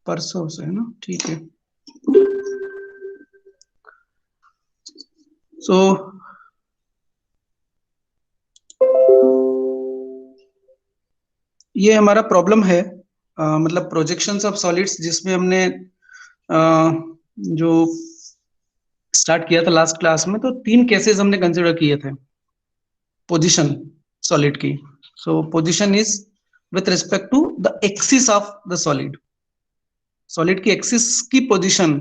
परसों से है ना, ठीक है। सो ये हमारा प्रॉब्लम है, मतलब प्रोजेक्शंस ऑफ सॉलिड्स, जिसमें हमने जो स्टार्ट किया था लास्ट क्लास में, तो 3 केसेस हमने कंसिडर किए थे पोजीशन सॉलिड की। So position is with respect to the axis of the solid की एक्सिस की position,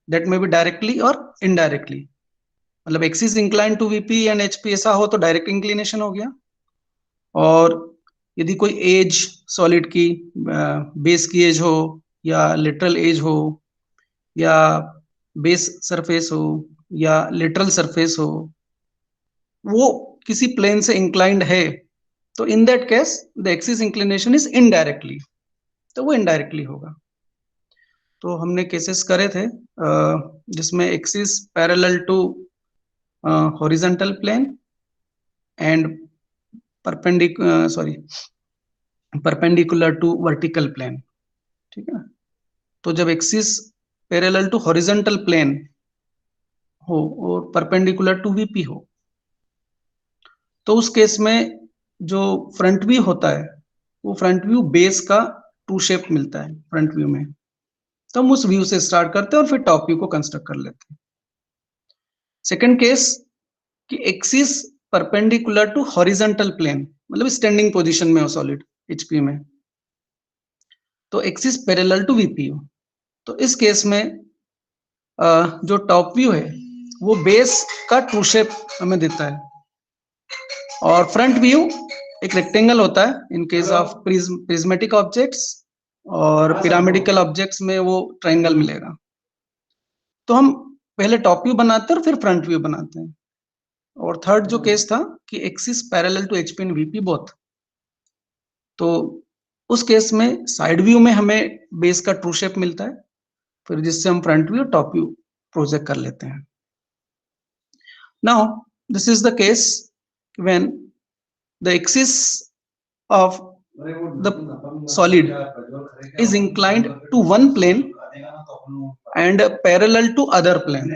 that may be directly और इनडायरेक्टली। मतलब axis incline to VP and HP ऐसा हो तो डायरेक्ट इंक्लिनेशन हो गया, और यदि कोई एज सॉलिड की बेस की एज हो, या लिटरल एज हो, या बेस सरफेस हो, या लिटरल सरफेस हो, वो किसी प्लेन से इंक्लाइंड है, तो in that case the axis inclination is indirectly, तो वो इनडायरेक्टली होगा। तो हमने केसेस करे थे जिसमें axis parallel to horizontal plane and perpendicular to vertical plane, ठीक है ना। तो जब axis parallel to horizontal plane हो और परपेंडिकुलर टू वीपी हो, तो उस केस में जो फ्रंट व्यू होता है, वो फ्रंट व्यू बेस का टू शेप मिलता है फ्रंट व्यू में। तो हम उस व्यू से स्टार्ट करते हैं और फिर टॉप व्यू को कंस्ट्रक्ट कर लेते हैं। सेकंड केस कि axis perpendicular to horizontal plane, मतलब स्टैंडिंग पोजीशन में हो सॉलिड एचपी में, तो एक्सिस पैरेलल टू वीपी हो। तो इस केस में जो टॉप व्यू है वो बेस का टू शेप हमें देता है, और फ्रंट व्यू एक रेक्टेंगल होता है in case of prismatic objects, और पिरामिडिकल ऑब्जेक्ट्स में वो ट्रायंगल मिलेगा। तो हम पहले टॉप व्यू बनाते हैं और फिर फ्रंट व्यू बनाते हैं। और थर्ड जो केस था कि axis parallel to HP and VP both, तो उस केस में साइड व्यू में हमें बेस का ट्रू शेप मिलता है, फिर जिससे हम front view top view project कर लेते हैं। Now this is the case when the axis of the solid is inclined to one plane and parallel to other plane,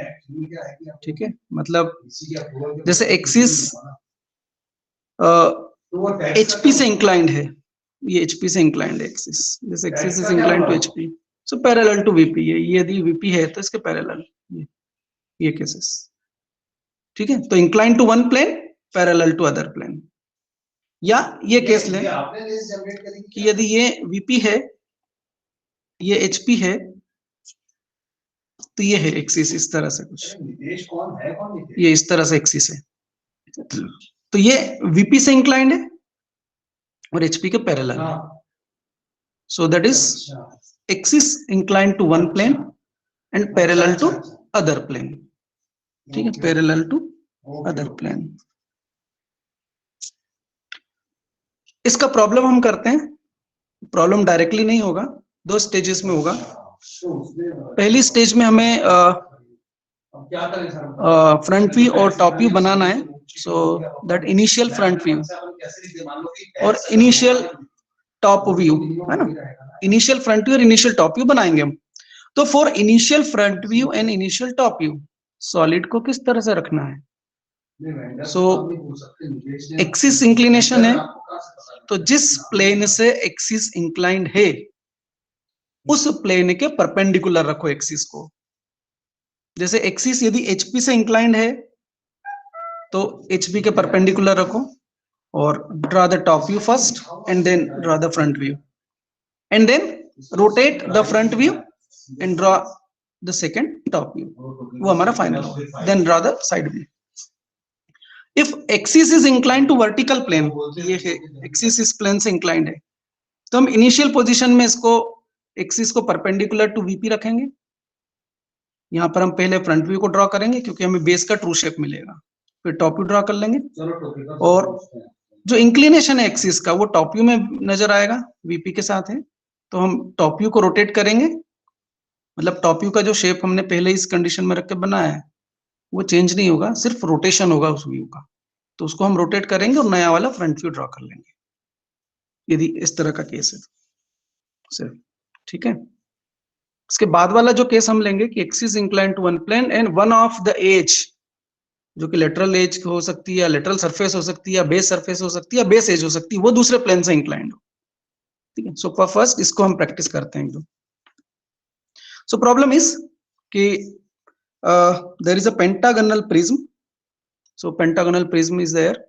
ठीक है। मतलब जैसे एक्सिस एचपी से इंक्लाइंड है, ये एचपी से इंक्लाइंड है एक्सिस, जैसे axis is inclined to HP, so parallel to VP है, ये यदि वीपी है तो इसके पैरेलल, ये केसेस, ठीक है। तो inclined to one plane, parallel to other plane. या ये केस लें कि यदि ये वीपी है, ये एचपी है, तो ये है एक्सिस इस तरह से कुछ, ये इस तरह से एक्सिस है, तो ये वीपी से इंक्लाइंड है और एचपी के पैरेलल है। So that is axis inclined to one plane and parallel to other plane, ठीक है, पैरेलल टू अदर प्लेन। इसका प्रॉब्लम हम करते हैं, प्रॉब्लम डायरेक्टली नहीं होगा, 2 स्टेजेस में होगा। पहली स्टेज में हमें फ्रंट व्यू और टॉप व्यू बनाना है, so that initial front view और इनिशियल टॉप व्यू, है ना, इनिशियल फ्रंट व्यू और इनिशियल टॉप व्यू बनाएंगे हम। तो for initial front view and initial top view solid को किस तरह से रखना है, सो एक्सिस इंक्लिनेशन है, तो जिस प्लेन से एक्सिस इंक्लाइंड है उस प्लेन के परपेंडिकुलर रखो एक्सिस को। जैसे एक्सिस यदि एचपी से इंक्लाइंड है तो एचपी के परपेंडिकुलर रखो, और draw the top view first and then draw the front view, and then rotate the front view and draw the second top view, वो हमारा फाइनल होगा। Then draw the side view. If axis is inclined to vertical plane, ये है axis इस plane से inclined है, तो हम इनिशियल पोजीशन में इसको एक्सिस को परपेंडिकुलर टू वीपी रखेंगे। यहाँ पर हम पहले फ्रंट व्यू को ड्रॉ करेंगे क्योंकि हमें बेस का ट्रू शेप मिलेगा, फिर टॉप व्यू ड्रॉ कर लेंगे, और जो इंक्लिनेशन है एक्सिस का वो टॉप व्यू में नजर आएगा, वीपी के साथ है, तो हम टॉप व्यू को रोटेट करेंगे। मतलब टॉप व्यू का जो शेप हमने पहले इस कंडीशन में रख के बनाया है वो चेंज नहीं होगा, सिर्फ रोटेशन होगा उस व्यू का, तो उसको हम रोटेट करेंगे और नया वाला फ्रंट व्यू ड्रॉ कर लेंगे, यदि इस तरह का केस है सिर्फ, ठीक है। इसके बाद वाला जो केस हम लेंगे कि axis incline to one plane and one of the edge, जो कि लेटरल एज हो सकती है या लेटरल सरफेस हो सकती है या बेस सरफेस हो सकती है या बेस एज हो सकती है, वो दूसरे प्लेन से इंक्लाइंड हो। ठीक है, सो फर्स्ट इसको हम प्रैक्टिस करते हैं। सो प्रॉब्लम इज कि there is a pentagonal prism. So pentagonal prism is there,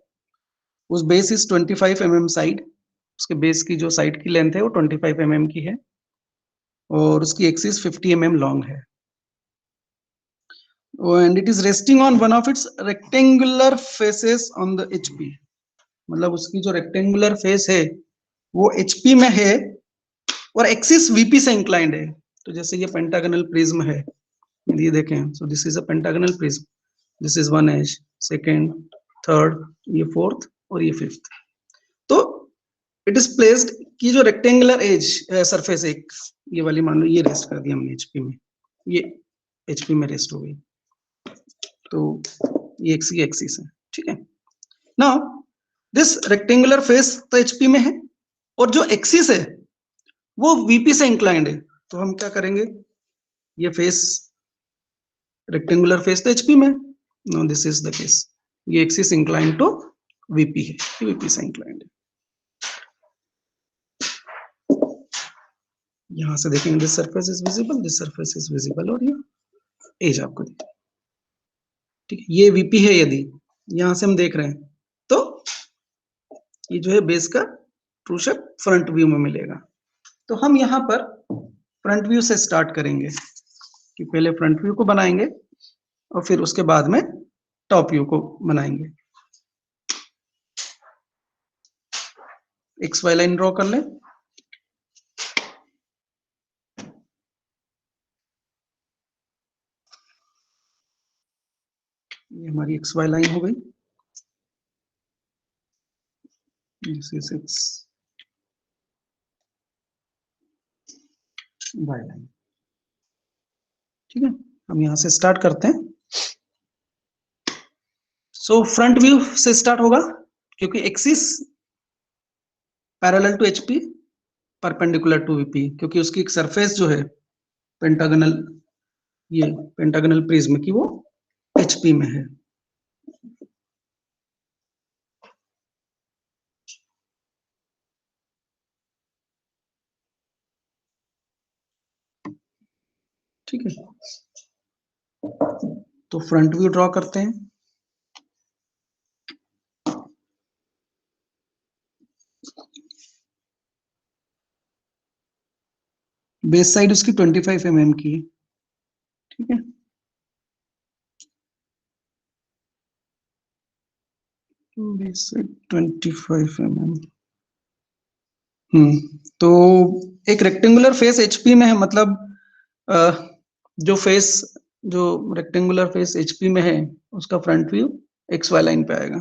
उस बेस इज 25 mm साइड, उसके बेस की जो साइड की लेंथ है वो 25 mm की है और उसकी एक्सिस 50 mm लॉन्ग है and it is resting on one of its rectangular faces on the HP। मतलब उसकी जो रेक्टेंगुलर फेस है वो HP में है और एक्सिस VP से इंक्लाइंड है। तो जैसे ये पेंटागोनल प्रिज्म है, ये देखें, so this is a pentagonal prism, this is one edge, second, third, ये फोर्थ और ये फिफ्थ। तो इट इज प्लेस्ड की जो रेक्टेंगुलर एज सरफेस एक ये वाली मान लो ये रेस्ट कर दी हमने HP में, ये HP में रेस्ट हो गई, तो ये एक्सिस है। ठीक है, नाउ दिस रेक्टेंगुलर फेस तो HP में है और जो एक्सिस है वो VP से इंक्लाइंड है। तो हम क्या करेंगे, ये फेस रेक्टेंगुलर फेस तो HP में, no this is the case, ये एक्सिस इंक्लाइंड टू VP है, VP से इंक्लाइंड है। यहां से देखेंगे this surface is visible, this surface is visible और ये एज आपको दिख, ठीक है, ये VP है। यदि यहां से हम देख रहे हैं तो ये जो है बेस का ट्रू शेप फ्रंट व्यू में मिलेगा। तो हम यहाँ पर फ्रंट व्यू से स्टार्ट करेंगे कि पहले फ्रंट व्यू को बनाएंगे और फिर उसके बाद में टॉप व्यू को बनाएंगे। XY लाइन ड्रॉ कर लें। ये हमारी XY लाइन हो गई, दिस इज XY लाइन। ठीक है, हम यहां से स्टार्ट करते हैं। सो फ्रंट व्यू से स्टार्ट होगा क्योंकि axis parallel to HP, perpendicular to VP, क्योंकि उसकी एक सरफेस जो है पेंटागोनल, ये पेंटागोनल प्रिज्म की वो HP में है। ठीक है, तो फ्रंट व्यू ड्रॉ करते हैं। बेस साइड उसकी 25 mm की है। ठीक है, बेस साइड 25 mm। तो एक रेक्टेंगुलर फेस HP में है, मतलब जो फेस, जो रेक्टेंगुलर फेस HP में है उसका फ्रंट व्यू XY लाइन पे आएगा।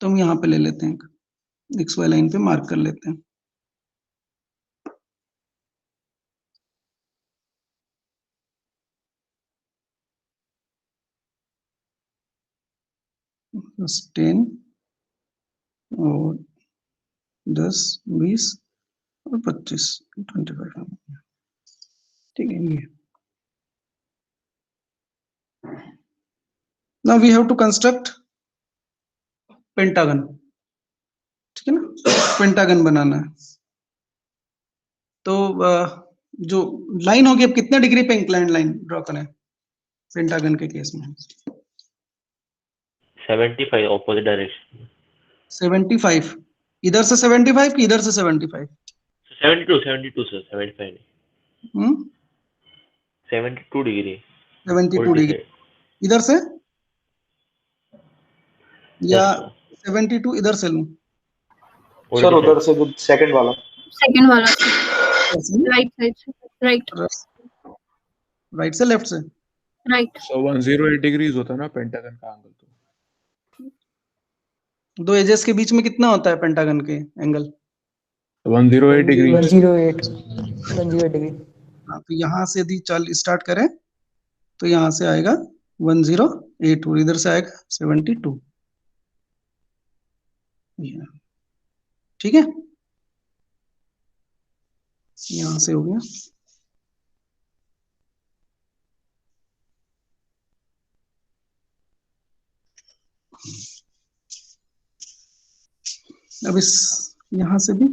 तो हम यहाँ पे ले लेते हैं, XY लाइन पे मार्क कर लेते हैं। बस 10 और 10, 20 और 25, 25। ठीक है, ये now we have to construct pentagon. ठीक है ना, पेंटागन बनाना है। तो जो लाइन होगी, अब कितने डिग्री पे इंक्लाइंड लाइन ड्रॉ करें पेंटागन के केस में? 75 ऑपोजिट डायरेक्शन। 75 इधर से 75 कि इधर से 75? 72 सर, 75 नहीं, 72 डिग्री 72 उल्टी डिग्री साइड। इधर से, या यस सर, 72 इधर से लूं? सर उल्टी उधर साइड। से सेकंड वाला, राइट साइड से, राइट राइट से लेफ्ट से? राइट। So 108 डिग्रीज होता है ना पेंटागन का एंगल। तो दो एजेस के बीच में कितना होता है पेंटागन के एंगल? 108 डिग्री। 108 डिग्री। हाँ, तो यहाँ से यदि चल स्टार्ट करें तो यहाँ से आएगा 108 और इधर से आएगा 72। ठीक है, यहाँ से हो गया। अब इस यहां से भी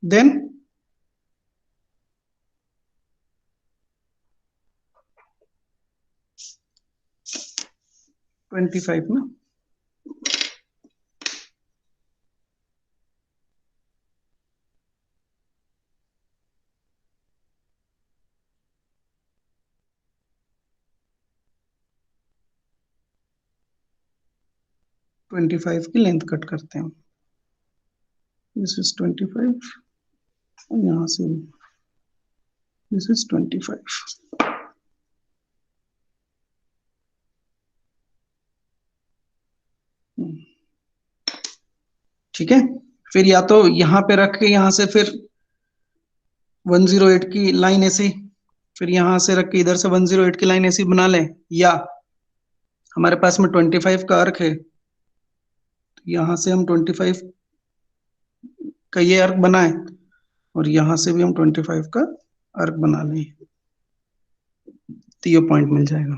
देन ट्वेंटी फाइव ना, ट्वेंटी फाइव की लेंथ कट करते हैं। दिस इज 25 और यहां से दिस इज 25। ठीक है, फिर या तो यहां पे रख के यहां से फिर 108 की लाइन ऐसी, फिर यहां से रख के इधर से 108 की लाइन ऐसी बना लें, या हमारे पास में 25 का अर्क है, तो यहां से हम 25 का ये अर्क बनाए और यहां से भी हम 25 का अर्क बना लें, तो ये पॉइंट मिल जाएगा।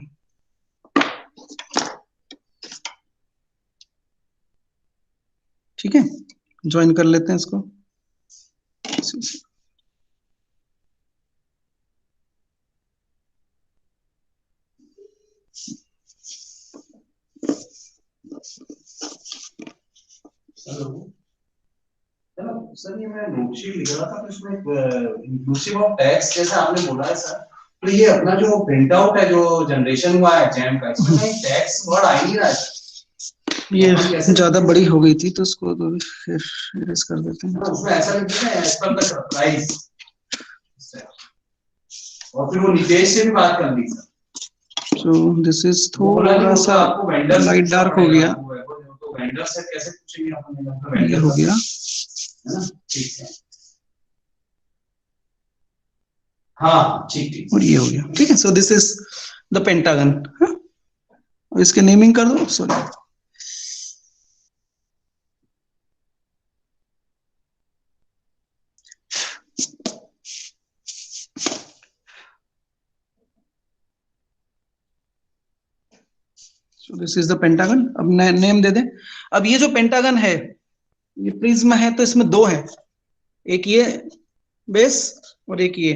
ठीक है, ज्वाइन कर लेते हैं इसको। सर ये मैं नोटशीट लिख रहा था, तो इसमें इंक्लूसिव ऑफ टैक्स जैसे आपने बोला है सर, तो ये अपना जो प्रिंट आउट है जो जनरेशन हुआ है जैम का, इसमें टैक्स वर्ड आ ही नहीं रहा है। ये ज्यादा बड़ी हो गई थी तो इसको तो फिर इरेज कर देते हैं। उसमें ऐसा लिख दिया है एज पर द प्राइस, और फिर वो नितेश से भी बात कर ली सर। So this is थोड़ा सा लाइट डार्क हो गया, तो वेंडर से कैसे पूछेंगे अपन, ये हो गया है ना, ठीक है, हाँ ठीक ठीक, और ये हो गया। ठीक है, सो दिस इज द पेंटागन। और इसके नेमिंग कर दो, sorry So this is the pentagon। अब नेम दे दे। अब ये जो पेंटागन है ये प्रिज्म है, तो इसमें दो है, एक ये बेस और एक ये।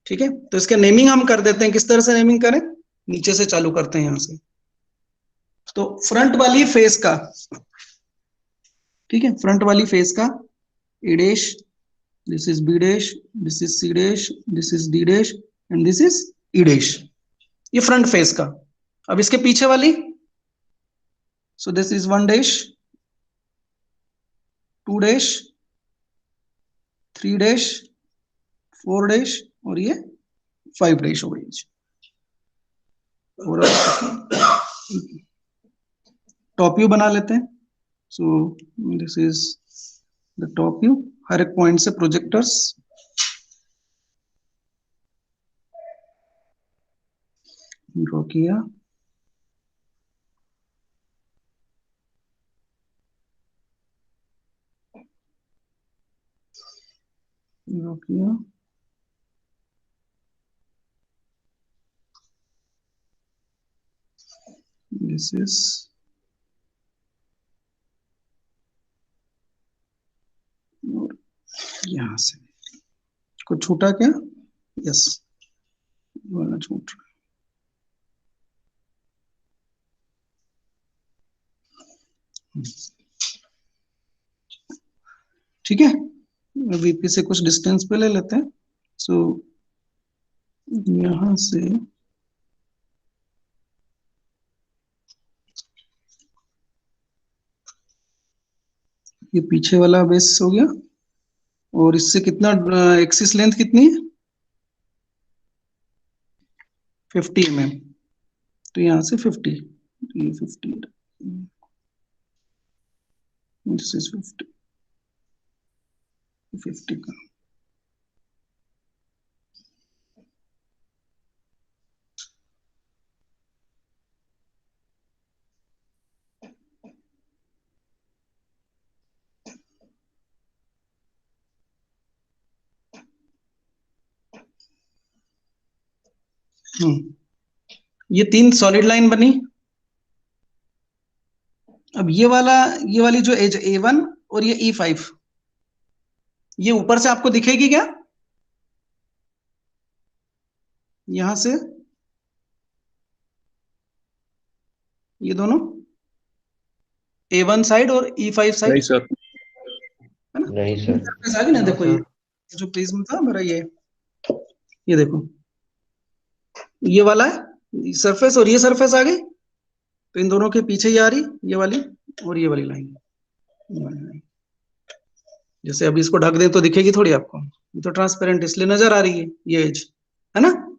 ठीक है, तो इसका नेमिंग हम कर देते हैं। किस तरह से नेमिंग करें, नीचे से चालू करते हैं यहां से। तो फ्रंट वाली फेस का, ठीक है, फ्रंट वाली फेस का A dash, this is B dash, this is C dash, this is D dash and this is E dash, ये फ्रंट फेस का। अब इसके पीछे वाली, so this is 1 dash, 2 dash, 3 dash, 4 dash और ये 5 डैश हो गई। टॉप व्यू बना लेते हैं। So this is the top view, हर एक पॉइंट से प्रोजेक्टर्स, ड्रॉ किया, ड्रॉ किया, दिस इज यहां से कुछ छूटा क्या, यस वाला छूट रहा। ठीक है, वीपी से कुछ डिस्टेंस पे ले लेते हैं। सो यहां से ये पीछे वाला बेस हो गया, और इससे कितना एक्सिस लेंथ कितनी है, 50 mm, तो यहां से 50, ये 50, दिस इज 50। 50 का ये 3 सॉलिड लाइन बनी। अब ये वाली जो एज A1 और ये E5, ये ऊपर से आपको दिखेगी क्या? यहां से ये दोनों A1 साइड और E5 साइड, नहीं सर, है ना? नहीं सर। सरफेस आ गई ना, देखो ये जो प्रिज्म था मेरा, ये देखो ये वाला है सरफेस और ये सरफेस आ गई, तो इन दोनों के पीछे ही आ रही ये वाली और ये वाली लाइन। जैसे अभी इसको ढक दें तो दिखेगी थोड़ी आपको, ये तो ट्रांसपेरेंट इसलिए नजर आ रही है, ये एज है ना,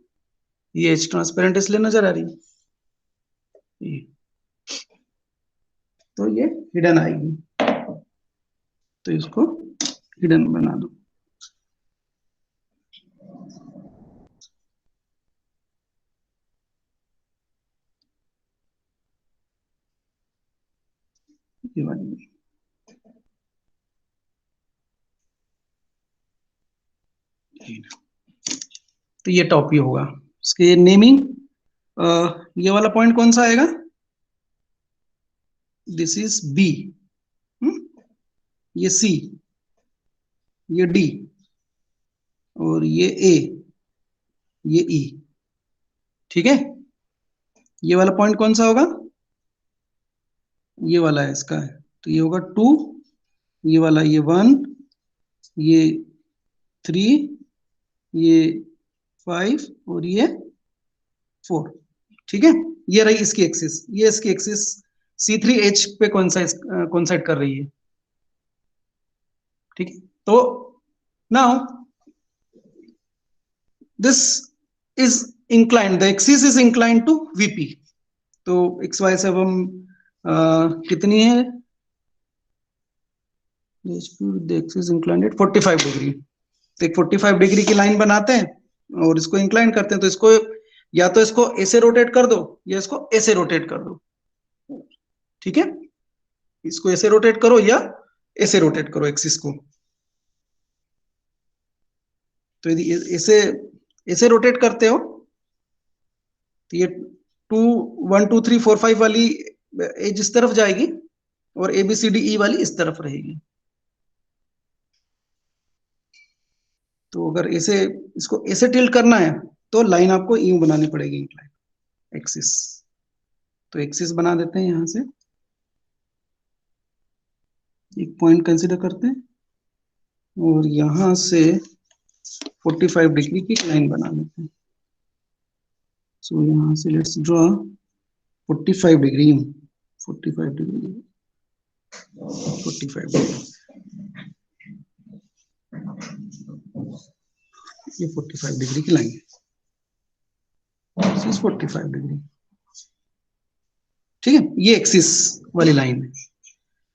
ये एज ट्रांसपेरेंट इसलिए नजर आ रही है, तो ये हिडन आएगी, तो इसको हिडन बना दो। ये वाली तो ये टॉप व्यू होगा। इसके नेमिंग, ये वाला पॉइंट कौन सा आएगा? दिस इज बी, ये सी, ये डी और ये ए, ये ई। ठीक है, ये वाला पॉइंट कौन सा होगा? ये वाला है इसका, तो ये होगा 2, ये वाला ये 1, ये 3, ये 5 और ये 4। ठीक है, ये रही इसकी एक्सिस, ये इसकी एक्सिस C3H पे कोइंसाइड कर रही है। ठीक है, तो now this is inclined, the axis is inclined to VP। तो XY से अब हम कितनी है? Axis inclined 45 degree. तो एक 45 डिग्री की लाइन बनाते हैं और इसको इंक्लाइन करते हैं, तो इसको या तो इसको ऐसे रोटेट कर दो या इसको ऐसे रोटेट कर दो। ठीक है, इसको ऐसे रोटेट करो या ऐसे रोटेट करो एक्सिस को। तो यदि ऐसे रोटेट करते हो तो ये 2 1 2 3 4 5 वाली एज इस तरफ जाएगी और ABCDE वाली इस तरफ रहेगी। तो अगर ऐसे इसको ऐसे टिल्ट करना है तो लाइन आपको यूं बनानी पड़ेगी, इंक्लाइन एक्सिस। तो एक्सिस बना देते हैं, यहां से एक पॉइंट कंसीडर करते हैं और यहां से 45 डिग्री की लाइन बना देते हैं। सो यहां से let's draw 45 degree, 45 degree, 45 degree, ये 45 डिग्री की लाइन है, 45 डिग्री। ठीक है, ये एक्सिस वाली लाइन है,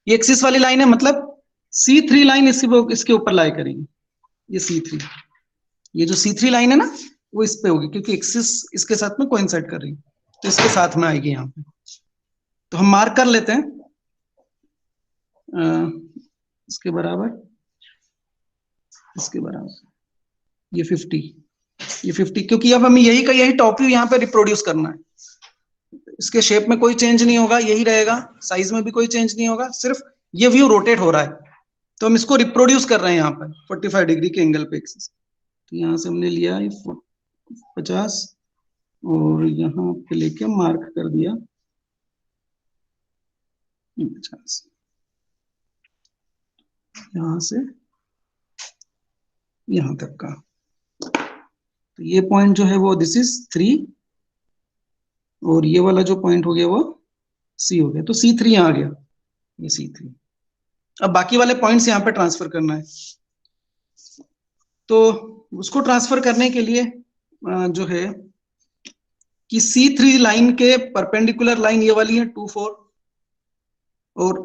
ये एक्सिस वाली लाइन है, मतलब C3 लाइन इसके ऊपर लाई करेगी। ये C3, ये जो C3 लाइन है ना, वो इस पे होगी क्योंकि एक्सिस इसके साथ में कोइंसाइड कर रही है, तो इसके साथ में आएगी यहाँ पे। तो हम मार्क कर लेते हैं इसके बराबर, इसके बराबर ये 50, क्योंकि अब हमें यही टॉप व्यू यहाँ पे रिप्रोड्यूस करना है। इसके शेप में कोई चेंज नहीं होगा, यही रहेगा, साइज में भी कोई चेंज नहीं होगा, सिर्फ ये व्यू रोटेट हो रहा है। तो हम इसको रिप्रोड्यूस कर रहे हैं यहाँ पर 45 डिग्री के एंगल पे एक्सिस। तो यहाँ से हमने लिया 50 और यहाँ पे लेके मार्क कर दिया 50, यहाँ से यहाँ तक का। तो ये पॉइंट जो है वो दिस इज 3 और ये वाला जो पॉइंट हो गया वो C हो गया। तो C3 यहाँ आ गया, ये C3। अब बाकी वाले पॉइंट्स यहाँ पे ट्रांसफर करना है। तो उसको ट्रांसफर करने के लिए जो है कि C3 लाइन के परपेंडिकुलर लाइन ये वाली है 2 4 और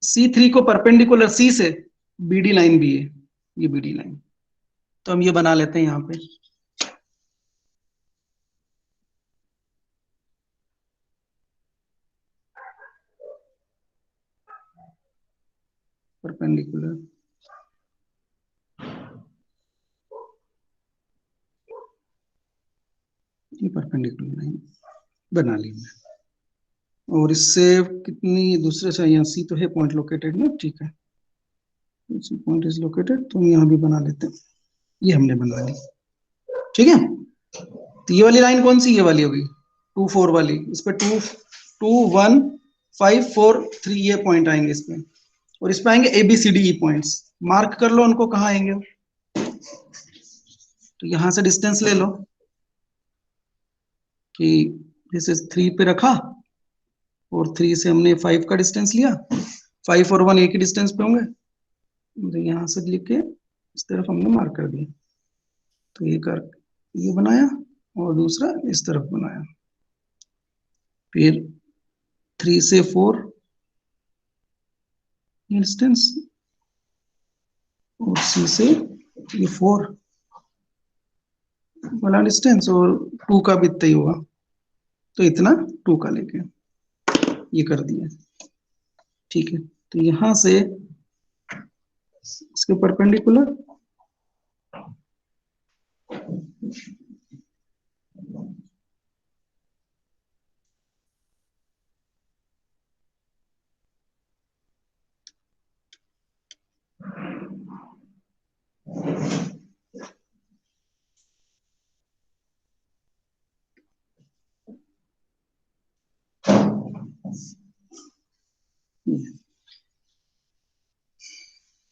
C3 को परपेंडिकुलर C से BD लाइन भी है। ये BD लाइन। तो हम ये बना लेते हैं यहाँ पे। परपेंडिकुलर ये परपेंडिकुलर लाइन बना ली मैं। और इससे कितनी दूसरे से यहाँ सी तो है पॉइंट लोकेटेड ना, ठीक है, पॉइंट इज लोकेटेड, तो हम यहाँ भी बना लेते हैं। ये हमने बना ली, ठीक है। तो ये वाली लाइन कौन सी, ये वाली होगी 2 4 वाली। इस पे 2 2 1 5 4 3 ये पॉइंट आएंगे इस पे, और इस पे आएंगे ABCDE पॉइंट्स। मार्क कर लो उनको कहाँ आएंगे। तो यहां से डिस्टेंस ले लो कि जैसे 3 पे रखा और 3 से हमने 5 का डिस्टेंस लिया, 5 और 1 एक ही डिस्टेंस पे होंगे, तो यहां से लिख के इस तरफ हमने मार्क कर दिया। तो ये बनाया और दूसरा इस तरफ बनाया। फिर 3 से 4 ये डिस्टेंस, और C से ये 4 वाला डिस्टेंस, और 2 का भी इतना ही होगा, तो इतना 2 का लेके ये कर दिया, ठीक है। तो यहां से इसके परपेंडिकुलर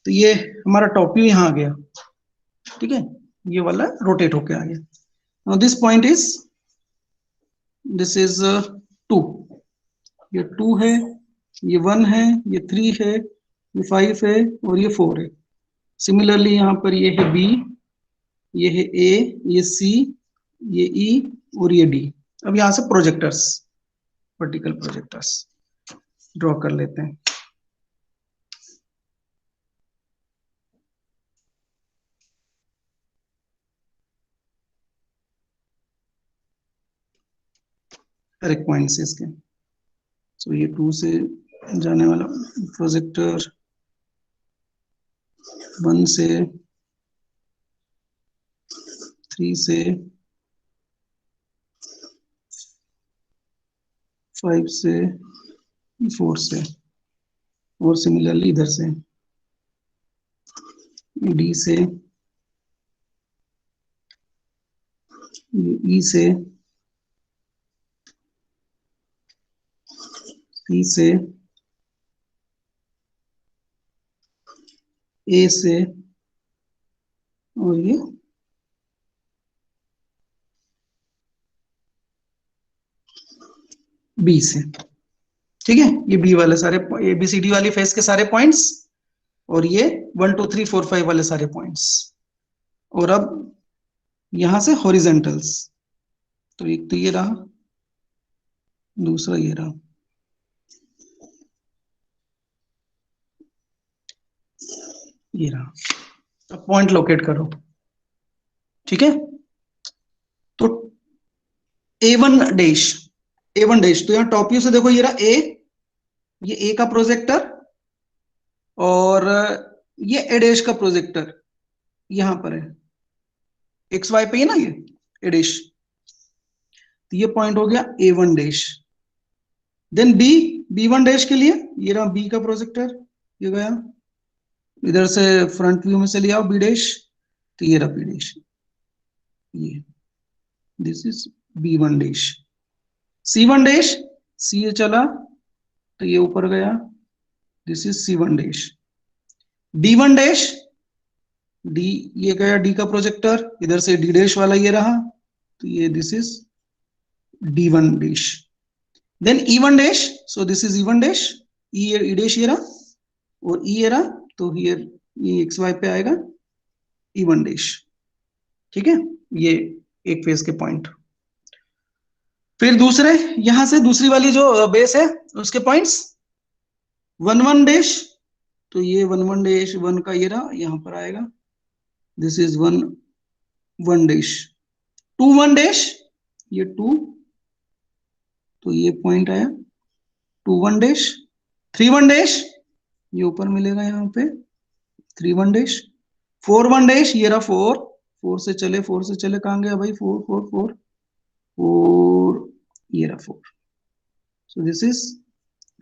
तो ये हमारा टॉप व्यू यहाँ आ गया, ठीक है। ये वाला रोटेट होके आ गया। Now this point is, this is 2, ये 2 है, ये 1 है, ये 3 है, ये 5 है, और ये 4 है। सिमिलरली यहाँ पर ये है B, ये है A, ये C, ये E और ये D। अब यहाँ से प्रोजेक्टर्स, वर्टिकल प्रोजेक्टर्स ड्रॉ कर लेते हैं। हर एक पॉइंट से इसके, तो ये 2 से जाने वाला प्रोजेक्टर, 1 से, 3 से, 5 से, 4 से, और सिमिलरली इधर से D से, E से, C से, A से, और ये B से, ठीक है। ये B वाले सारे ABCD वाली फेस के सारे पॉइंट्स, और ये 1 2 3 4 5 वाले सारे पॉइंट्स। और अब यहां से हॉरिजेंटल्स, तो एक तो ये रहा, दूसरा ये रहा, ये रहा। अब पॉइंट लोकेट करो, ठीक है। तो A1 डैश, A1 डैश, तो यहाँ टॉप व्यू से देखो, ये रहा A, ये A का प्रोजेक्टर, और ये A डैश का प्रोजेक्टर यहां पर है, XY पे है ना ये A डैश, तो ये पॉइंट हो गया A1 dash. Then B1 dash के लिए ये रहा B का प्रोजेक्टर, ये गया इधर से फ्रंट व्यू में से लिया B डैश, तो ये रहा B डैश, ये this is B1 dash. C1 dash, C ये चला तो ये ऊपर गया, this is C1 dash. D1 dash, D ये गया D का प्रोजेक्टर, इधर से D डैश वाला ये रहा, तो ये this is D1 dash. Then E1 dash, so this is E1 dash, E dash ये रहा, और E ये रहा, तो हियर ये XY पे आएगा E1 डैश, ठीक है। ये एक फेस के पॉइंट। फिर दूसरे, यहां से दूसरी वाली जो बेस है उसके पॉइंट्स 1 1 डैश, तो ये 1 1 डैश 1 का ये रहा, यहां पर आएगा, दिस इज 1 1 डैश 2 1 डैश, ये 2, तो ये पॉइंट आया 2 1 डैश 3 1 डैश, ये ऊपर मिलेगा यहाँ पे 3 1 डैश 4 1 डैश, ये रहा 4 से चले कहाँ गया भाई 4 4 4 4, ये रहा 4, सो दिस इज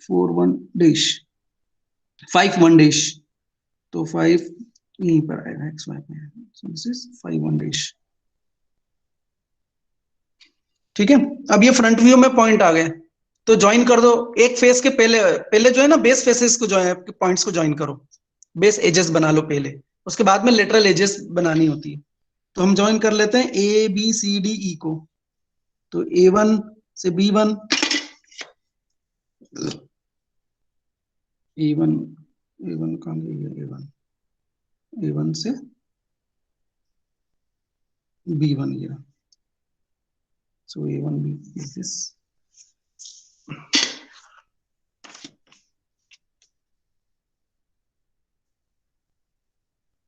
4 1 डैश 5 1 डैश, तो 5 यहीं पर आएगा एक्स वाई में, सो दिस इज 5 1 डैश। ठीक है, अब ये फ्रंट व्यू में पॉइंट आ गए, तो ज्वाइन कर दो एक फेस के पहले जो है ना बेस फेसेस को ज्वाइन, पॉइंट्स को ज्वाइन करो, बेस एजेस बना लो पहले, उसके बाद में लेटरल एजेस बनानी होती है। तो हम ज्वाइन कर लेते हैं A B C D E को, तो A1 से B1, A1 कहाँ गई, A1 से B1, ये so A1 B is this,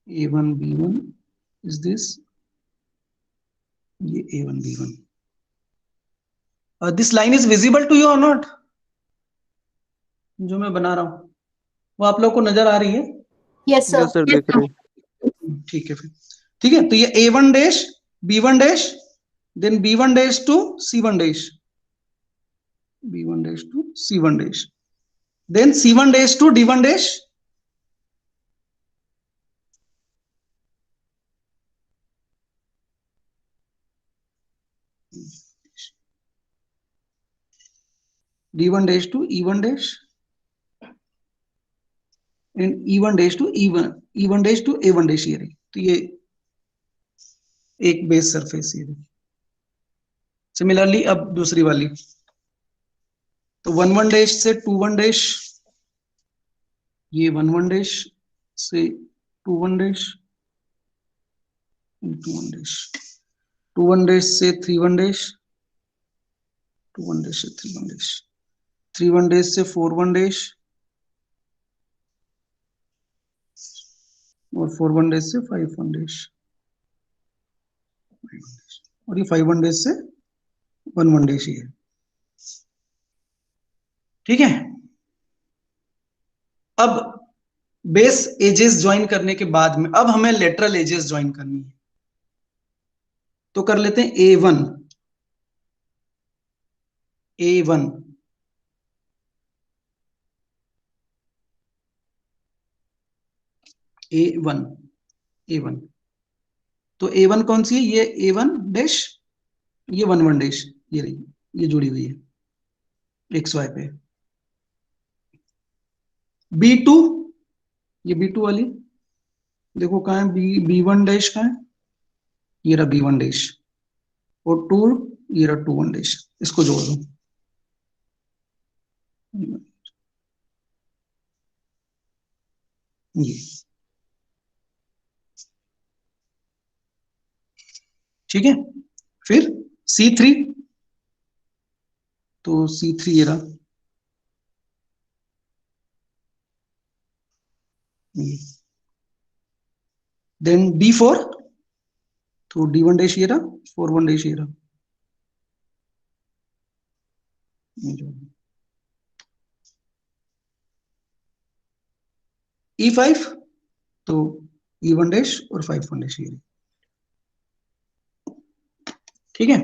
A1 B1 is this, ये A1 B1। This line is visible to you और नॉट, जो मैं बना रहा हूं वो आप लोग को नजर आ रही है? Yes, sir. यस सर, देख रहे हैं। ठीक है फिर, ठीक है, तो ये A1 dash B1 dash, then B1 dash to C1 dash, B1 dash to C1 dash, then C1 dash to D1 dash, D1 dash to E1 dash, and E1 dash to E1 dash to A1 dash, ये रही, तो ये एक base surface ये रही। Similarly अब दूसरी वाली, तो 1 1 डैश से 2 1 डैश, ये 1 1 डैश से 2 1 डैश, 2 1 डैश, 2 1 डैश से 3 1 डैश, 2 1 डैश से 3 1 डैश, 3 1 डैश से 4 1 डैश, और 4 1 डैश से 5 1 डैश, और ये 5 1 डैश से 1 1 डैश ही है। ठीक है, अब बेस एजेस ज्वाइन करने के बाद में अब हमें लेटरल एजेस ज्वाइन करनी है, तो कर लेते हैं A1 तो A1 कौन सी है, ये A1 डैश, ये 1 1 डैश, ये रही, ये जुड़ी हुई है XY पे। B2, ये B2 वाली देखो कहाँ है, B1 डैश कहाँ है, ये रहा B1 डैश, और 2, ये रहा 2 1 डैश, इसको जोड़ दो, ये ठीक है। फिर C3, तो C3 ये रहा, देन D4, तो D1 डैश ये रहा, 4 1 डैश ये रहा, E5, तो E1 डैश और 5 1 डैश ये रही। ठीक है,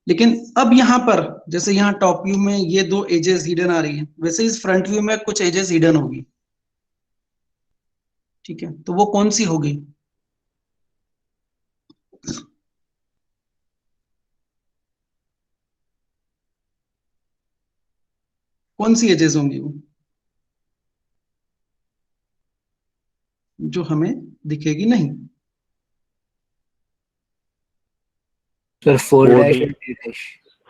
लेकिन अब यहां पर जैसे यहां टॉप व्यू में ये दो एजेस हिडन आ रही है, वैसे इस फ्रंट व्यू में कुछ एजेस हिडन होगी। ठीक है, तो वो कौन सी होगी? कौन सी एजेस होंगी वो जो हमें दिखेगी नहीं? Sir 4 4 dash dash. And 3 dash.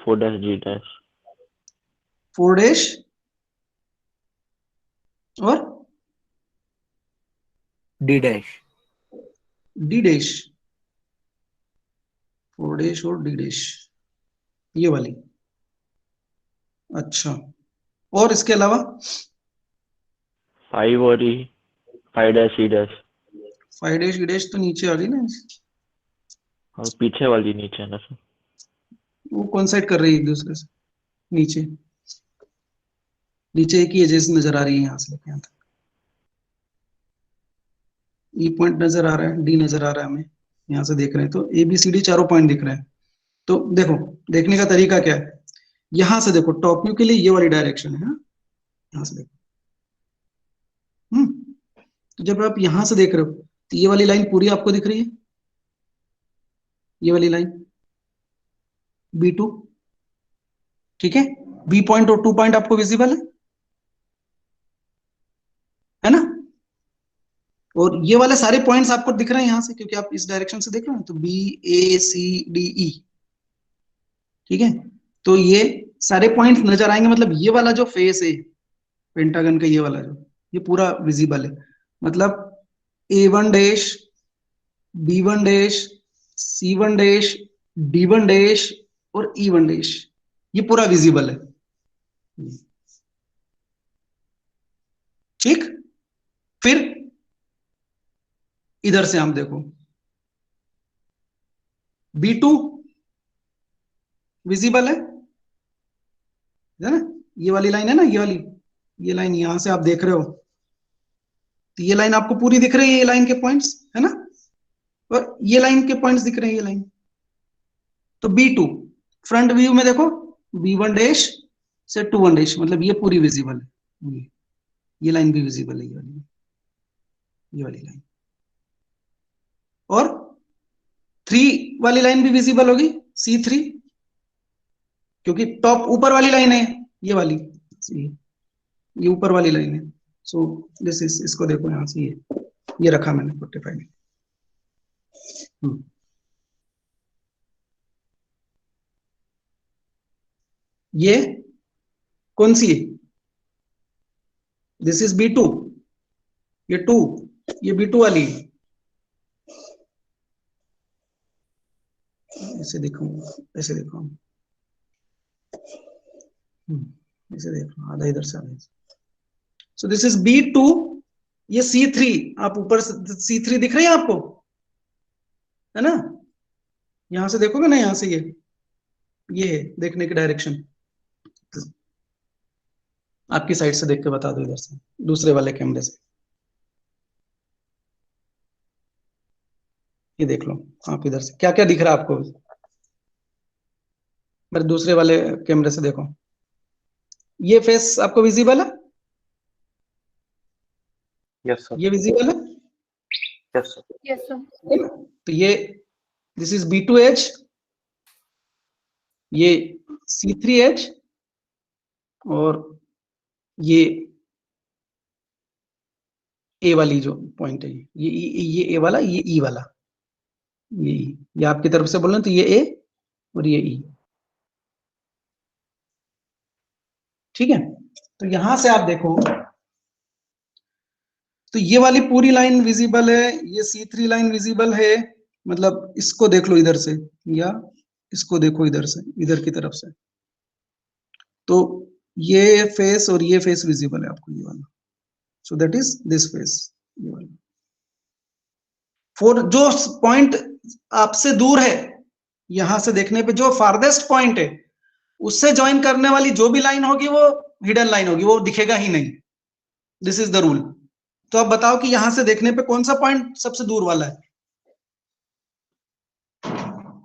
4 dash G dash. 4 dash और D dash. D dash, 4 dash और डी डैश, ये वाली। अच्छा, और इसके अलावा 5 और E. Five dash E dash, 5 dash E dash तो नीचे आ रही ना, और पीछे वाली नीचे है ना सर। वो कौन साइड कर रही है एक दूसरे से? नीचे, नीचे एक ही एजेस नजर आ रही है यहाँ से लेके यहाँ तक। ई पॉइंट नजर आ रहा है, डी नजर आ रहा है, हमें यहाँ से देख रहे हैं तो ए बी सी डी चारों पॉइंट दिख रहे हैं। तो देखो देखने का तरीका क्या है, यहां से देखो टॉप व्यू के लिए ये वाली डायरेक्शन है, यहां से देखो। तो जब आप यहां से देख रहे हो तो ये वाली लाइन पूरी आपको दिख रही है, ये वाली लाइन B2, ठीक है। बी पॉइंट और 2 पॉइंट आपको विजिबल है ना, और ये वाले सारे पॉइंट्स आपको दिख रहे हैं यहां से, क्योंकि आप इस डायरेक्शन से देख रहे हो। तो BACDE, ठीक है। तो ये सारे पॉइंट्स नजर आएंगे, मतलब ये वाला जो फेस है पेंटागन का, ये वाला जो, ये पूरा विजिबल है। मतलब A1 dash, B1 dash, C1 dash, D1 dash और E1 डैश, ये पूरा विजिबल है, ठीक। फिर इधर से हम देखो, B2 विजिबल है ना, ये वाली लाइन है ना, ये वाली, ये लाइन यहां से आप देख रहे हो तो ये लाइन आपको पूरी दिख रही है, ये लाइन के पॉइंट्स है ना, और ये लाइन के पॉइंट्स दिख रहे हैं, ये लाइन। तो B2 फ्रंट व्यू में देखो, B1 डैश से 2 डैश, मतलब ये पूरी विजिबल है, ये लाइन भी विजिबल है, ये वाली लाइन। और 3 वाली लाइन भी विजिबल होगी, C3, क्योंकि टॉप ऊपर वाली लाइन है ये वाली, ये ऊपर वाली लाइन है। सो दिस इज, इसको देखो यहां से, ये रखा मैंने 45 में। ये कौन सी है? दिस इज B2, ये 2, ये B2 वाली, ऐसे दिखाऊंगा, ऐसे दिखाऊंगा, ऐसे देखो, आधा इधर से आधा इधर। सो दिस इज B2, ये C3, आप ऊपर से C3 दिख रही है आपको, है ना, यहां से देखोगे ना, यहां से ये है देखने की डायरेक्शन, आपकी साइड से देख के बता दो, इधर से दूसरे वाले कैमरे से, ये देख लो आप इधर से क्या क्या दिख रहा है आपको, मेरे दूसरे वाले कैमरे से देखो, ये फेस आपको विजिबल है? यस सर, ये विजिबल है? Yes sir, Yes, sir. तो ये दिस इज B2 एज, ये C3 एज, और ये ए वाली जो पॉइंट है, ये ए वाला, ये ई वाला, ये आपकी तरफ से बोल रहे हैं, तो ये ए और ये ई, ठीक है। तो यहां से आप देखो तो ये वाली पूरी लाइन विजिबल है, ये C3 लाइन विजिबल है, मतलब इसको देख लो इधर से, या इसको देखो इधर से, इधर की तरफ से, तो ये फेस और ये फेस विजिबल है आपको, ये वाला। सो दैट इज दिस फेस, ये वाला। फॉर जो पॉइंट आपसे दूर है, यहां से देखने पे जो फारदेस्ट पॉइंट है, उससे ज्वाइन करने वाली जो भी लाइन होगी वो हिडन लाइन होगी, वो दिखेगा ही नहीं। This is the rule. तो आप बताओ कि यहां से देखने पे कौन सा पॉइंट सबसे दूर वाला है,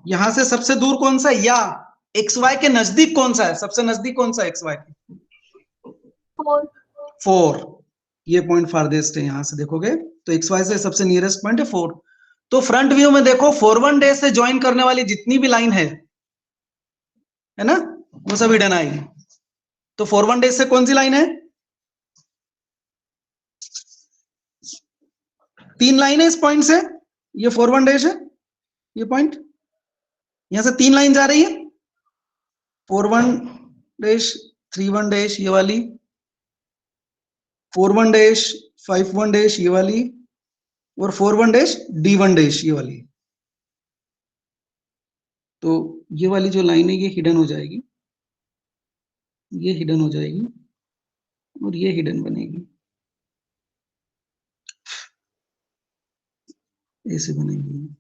यहां से सबसे दूर कौन सा है, या XY के नजदीक कौन सा है, सबसे नजदीक कौन सा है XY के? 4. 4, ये पॉइंट फारदेस्ट है, यहां से देखोगे तो XY से सबसे नियरेस्ट पॉइंट है 4। तो फ्रंट व्यू में देखो 4-1 डे से ज्वाइन करने वाली जितनी भी लाइन है ना, वो सब हिडन आएगी। तो 4-1 डे से कौन सी लाइन है? 3 लाइन है इस पॉइंट से, ये 4-1 डैश है, ये पॉइंट, यहां से 3 लाइन जा रही है, 4-1 डैश, 3-1 डैश ये वाली, 4-1 डैश, 5-1 डैश ये वाली, और 4-1 डैश, D1 डैश ये वाली। तो ये वाली जो लाइन है ये हिडन हो जाएगी, ये हिडन हो जाएगी, और ये हिडन बनेगी। ए से बनाएंगे,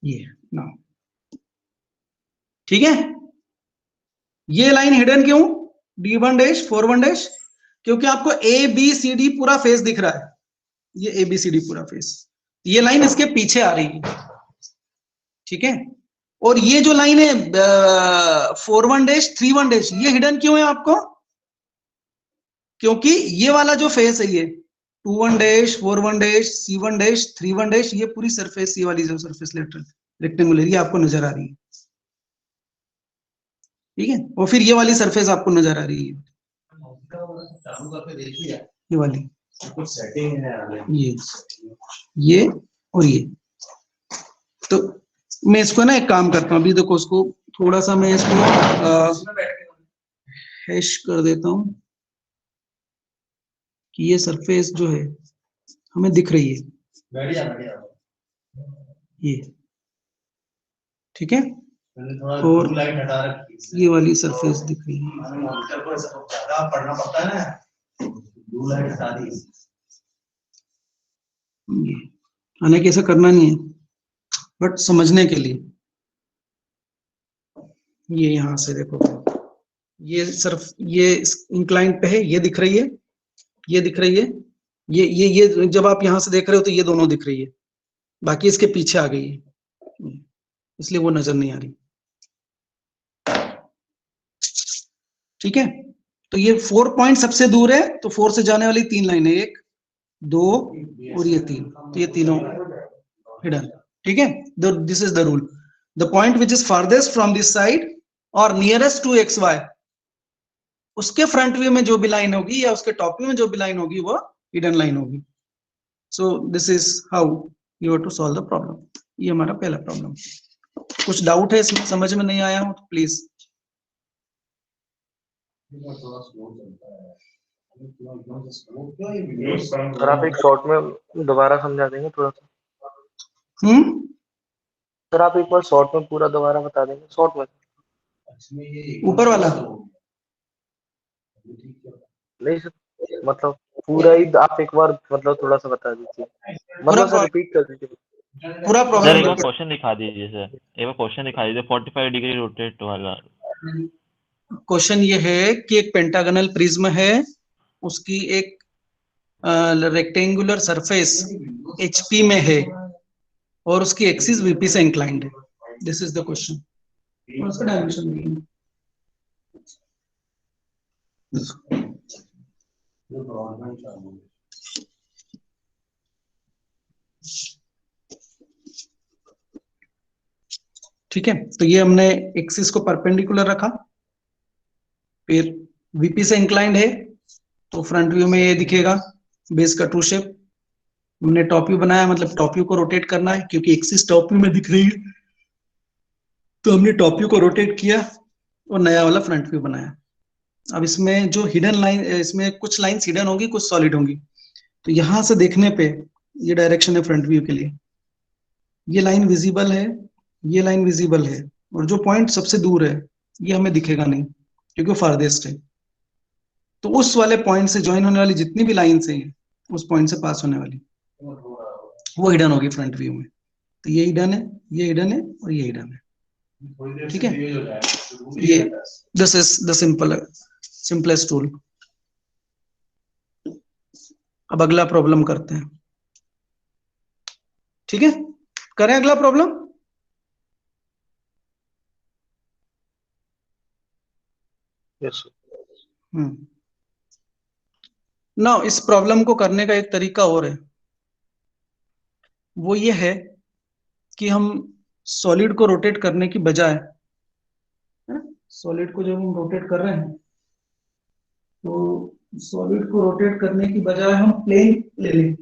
ये ना, ठीक है। ये लाइन हिडन क्यों, D1 डैश 4 1 डैश, क्योंकि आपको ABCD पूरा फेस दिख रहा है, ये ABCD पूरा फेस, ये लाइन इसके पीछे आ रही है, ठीक है। और ये जो लाइन है 4 1 डैश 3 1 डैश, ये हिडन क्यों है आपको, क्योंकि ये वाला जो फेस है ये 2 1 dash 4 1 dash C1 dash 3 1 dash, ये पूरी सरफेस, ये वाली जो सरफेस लेटरल रेक्टेंगुलर ये आपको नजर आ रही है, ठीक है। और फिर ये वाली सरफेस आपको नजर आ रही है, चालू करके देखिए, ये वाली, कुछ सेटिंग है ये और ये। तो मैं इसको ना एक काम करता हूँ, अभी देखो उसको थोड़ा सा मैं इसको हैश कर देता हूँ कि ये सरफेस जो है हमें दिख रही है, बढ़िया बढ़िया, ये ठीक है। मैंने थोड़ा और ब्लू लाइट हटा रखी है, ये वाली सरफेस दिख रही है, मैंने मॉनिटर को ज्यादा पढ़ना पड़ता है ना, ब्लू लाइट हटा दी। ये हालांकि ऐसा करना नहीं है, बट समझने के लिए, ये यहाँ से देखो, ये सिर्फ ये इंक्लाइंट पे है, ये दिख रही है, ये दिख रही है, ये जब आप यहाँ से देख रहे हो तो ये दोनों दिख रही है, बाकी इसके पीछे आ गई है, इसलिए वो नजर नहीं आ रही, ठीक है। तो ये 4 पॉइंट सबसे दूर है, तो 4 से जाने वाली 3 लाइन है, 1 2 और ये 3, तो ये तीनों हिडन, ठीक है। This is the rule, the point which is farthest from this side और नियरेस्ट टू XY, उसके फ्रंट व्यू में जो भी लाइन होगी या उसके टॉप व्यू में जो भी लाइन होगी वो हिडन लाइन होगी। So this is how you have to solve the problem. ये हमारा पहला प्रॉब्लम। कुछ डाउट है इसमें, समझ में नहीं आया हो तो प्लीज। सर आप एक शॉर्ट में दोबारा समझा देंगे थोड़ा सा? सर आप एक बार शॉर्ट में पूरा दोबारा बता देंगे, शॉर्ट में? ऊपर वाला नहीं सर, मतलब पूरा ही आप एक बार मतलब थोड़ा सा बता दीजिए, मतलब सर रिपीट कर दीजिए पूरा सर प्रॉब्लम एक बार क्वेश्चन दिखा दीजिए सर, एक बार क्वेश्चन दिखा दीजिए 45 डिग्री रोटेट वाला। क्वेश्चन ये है कि एक पेंटागनल प्रिज्म है, उसकी एक रेक्टेंगुलर सरफेस HP में है और उसकी एक्सिस VP से इंक्लाइंड है। This is the question. और उसका डायमेंशन नहीं है। ठीक है, तो ये हमने एक्सिस को परपेंडिकुलर रखा, फिर VP से इंक्लाइंड है तो फ्रंट व्यू में ये दिखेगा बेस का ट्रू शेप। हमने टॉप व्यू बनाया, मतलब टॉप व्यू को रोटेट करना है क्योंकि एक्सिस टॉप व्यू में दिख रही है, तो हमने टॉप व्यू को रोटेट किया और नया वाला फ्रंट व्यू बनाया। अब इसमें जो हिडन लाइन, इसमें कुछ लाइंस हिडन होंगी, कुछ सॉलिड होंगी। तो यहां से देखने पे ये डायरेक्शन है फ्रंट व्यू के लिए, ये लाइन विजिबल है, ये लाइन विजिबल है, और जो पॉइंट सबसे दूर है ये हमें दिखेगा नहीं क्योंकि फारदेस्ट है। तो उस वाले पॉइंट से ज्वाइन होने वाली जितनी भी लाइंस हैं, उस पॉइंट से पास होने वाली, वो हिडन होगी फ्रंट व्यू में। तो ये हिडन है, ये हिडन है और ये हिडन है, ठीक है। ये this is the simplest tool. अब अगला प्रॉब्लम करते हैं, ठीक है। करें अगला प्रॉब्लम। यस ना, इस प्रॉब्लम को करने का एक तरीका और है, वो ये है कि हम सॉलिड को रोटेट करने की बजाय, सॉलिड को जब हम रोटेट कर रहे हैं तो सॉलिड को रोटेट करने की बजाय हम प्लेन ले लें,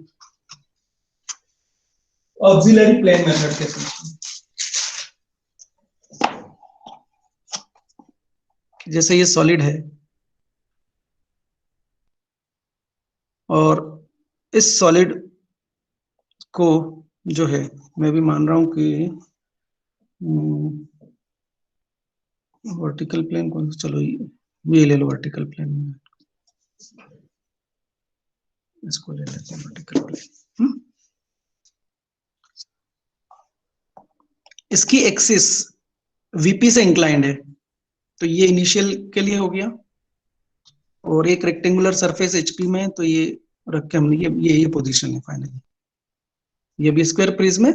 ऑक्सिलरी प्लेन मेथड के साथ। जैसे ये सॉलिड है और इस सॉलिड को जो है, मैं भी मान रहा हूं कि वर्टिकल प्लेन कौन सा, चलो ये ले लो वर्टिकल प्लेन में, इसको ले लेते हैं वर्टिकल प्लेन। इसकी एक्सिस वीपी से इंक्लाइंड है, तो ये इनिशियल के लिए हो गया, और एक रेक्टेंगुलर सरफेस एचपी में, तो ये रख के हमने ये पोजीशन है फाइनली। ये भी स्क्वायर प्रिज्म है,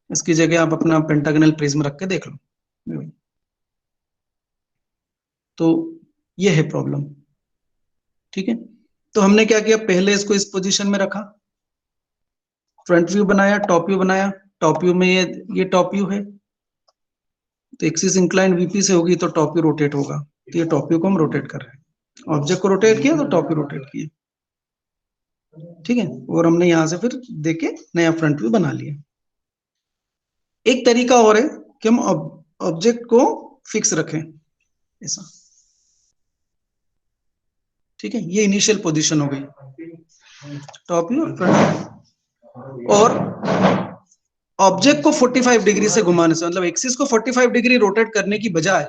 इसकी जगह आप अपना पेंटागनल प्रिज्म रख के देख लो। तो ये है प्रॉब्लम, ठीक है। तो हमने क्या किया, पहले इसको इस पोजीशन में रखा, फ्रंट व्यू बनाया, टॉप व्यू बनाया। टॉप व्यू में ये टॉप व्यू है, तो एक्सिस इंक्लाइंड वीपी से होगी तो टॉप व्यू रोटेट होगा, तो ये टॉप व्यू को हम रोटेट कर रहे हैं, ऑब्जेक्ट को रोटेट किया तो टॉप व्यू रोटेट किया, ठीक है। और हमने यहां से फिर देके नया फ्रंट व्यू बना लिया। एक तरीका और है कि हम ऑब्जेक्ट को फिक्स रखें ऐसा, ठीक है। ये इनिशियल पोजीशन हो गई, टॉप व्यू और फ्रंट व्यू। और ऑब्जेक्ट को 45 डिग्री से घुमाने से, मतलब एक्सिस को 45 डिग्री रोटेट करने की बजाय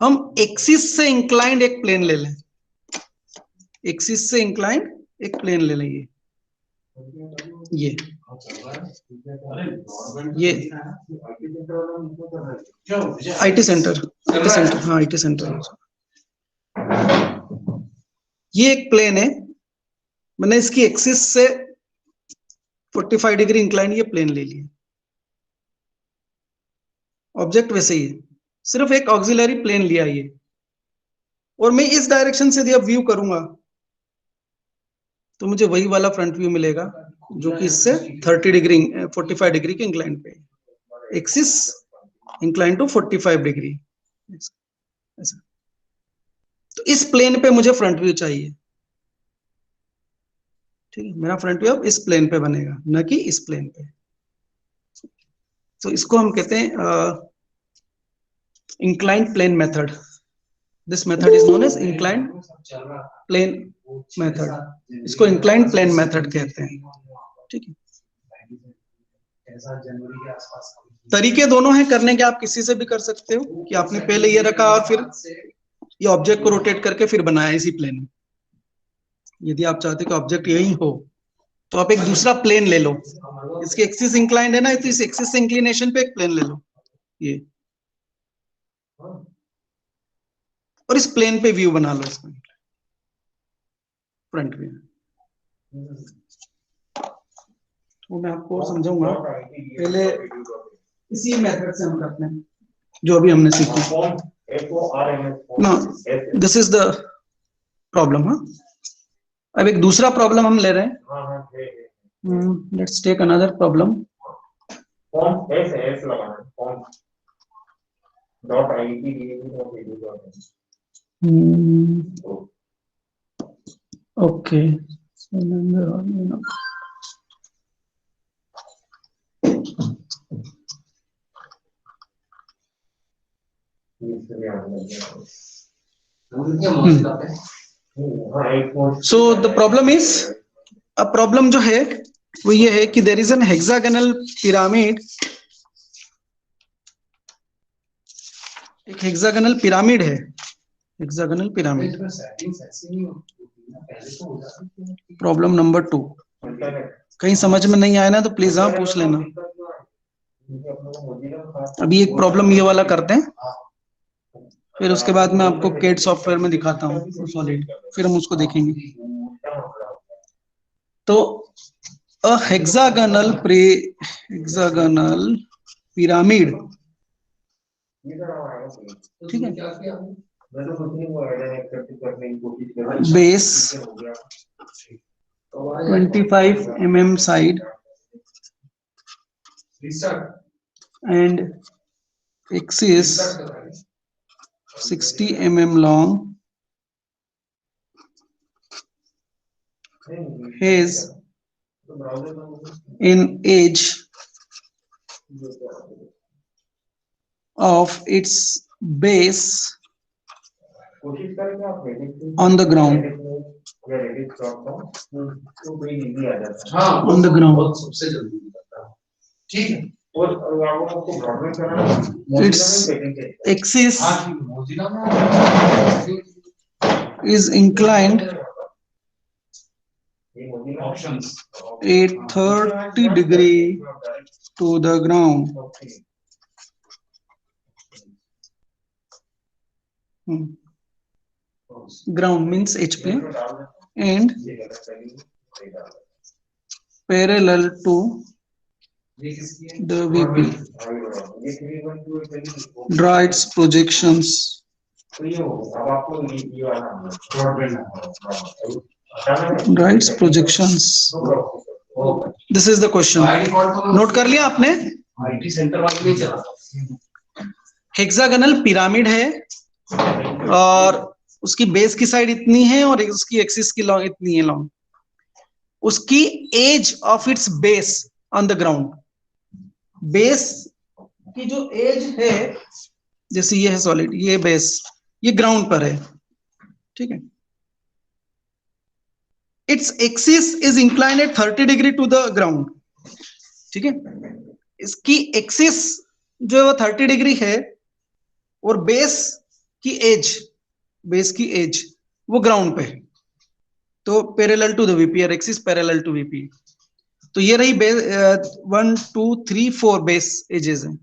हम एक्सिस से इंक्लाइंड एक प्लेन ले लें, एक्सिस से इंक्लाइंड एक प्लेन ले लें, ये आईटी सेंटर, हाँ आईटी सेंटर, ये एक प्लेन है, मैंने इसकी एक्सिस से 45 डिग्री इंक्लाइन ये प्लेन ले लिया। ऑब्जेक्ट वैसे ही है, सिर्फ एक ऑक्सिलरी प्लेन लिया ये, और मैं इस डायरेक्शन से जब व्यू करूंगा तो मुझे वही वाला फ्रंट व्यू मिलेगा जो कि इससे 30 डिग्री 45 डिग्री के इंक्लाइन पे, एक्सिस इंक्लाइन टू 45 डिग्री ऐसा। तो इस प्लेन पे मुझे फ्रंट व्यू चाहिए, ठीक है। मेरा फ्रंट व्यू अब इस प्लेन पे बनेगा, न कि इस प्लेन पे। तो इसको हम कहते हैं inclined plane method. This method is known as inclined plane method, इसको इंक्लाइंड प्लेन मेथड कहते हैं, ठीक है। तरीके दोनों हैं करने के, आप किसी से भी कर सकते हो कि आपने पहले ये रखा और फिर ये ऑब्जेक्ट को रोटेट करके फिर बनाया इसी प्लेन में। यदि आप चाहते कि ऑब्जेक्ट यही हो तो आप एक दूसरा प्लेन ले लो, इसकी एक्सिस इंक्लाइंड है ना, तो इस एक्सिस इंक्लिनेशन पे एक प्लेन ले लो ये, और इस प्लेन पे व्यू बना लो इसमें फ्रंट व्यू। वो मैं आपको समझाऊंगा, पहले इसी मेथड से हम करते हैं जो अभी हमने सीखी ना। This is the problem. हाँ, अब एक दूसरा प्रॉब्लम हम ले रहे हैं। Let's take another problem. Okay, so the problem is, अब प्रॉब्लम जो है वो ये है कि there is an hexagonal pyramid, एक हेक्सागोनल पिरामिड है, हेक्सागोनल पिरामिड। प्रॉब्लम नंबर 2, कहीं समझ में नहीं आया ना तो प्लीज हाँ पूछ लेना। अभी एक प्रॉब्लम ये वाला करते हैं, फिर उसके बाद मैं आपको कैड सॉफ्टवेयर में दिखाता हूँ सॉलिड, फिर हम उसको देखेंगे। तो अ हेक्सागोनल पिरामिड, ठीक है, base 25 mm side and axis 60 mm long, has an edge of its base on the ground, on the ground, ठीक है। its axis is inclined at 30 degree to the ground. Ground means H plane and parallel to the VP. Draw its projections. Draw its projections. This is the question. Note कर लिया आपने? Hexagonal pyramid है और उसकी base की side इतनी है और उसकी एक्सिस की लॉन्ग इतनी है लॉन्ग. उसकी edge of its base on the ground. Base की जो एज है, जैसे ये है सॉलिड, ये बेस, ये ग्राउंड पर है, ठीक है. Its axis is inclined at 30 degree to the ground, ठीक है. इसकी एक्सिस जो है वो 30 डिग्री है और बेस की एज वो ग्राउंड पे है. तो पैरेलल टू द वीपी और एक्सिस पैरेलल टू वीपी. तो ये रही 1 2 3 4 बेस एजेस हैं,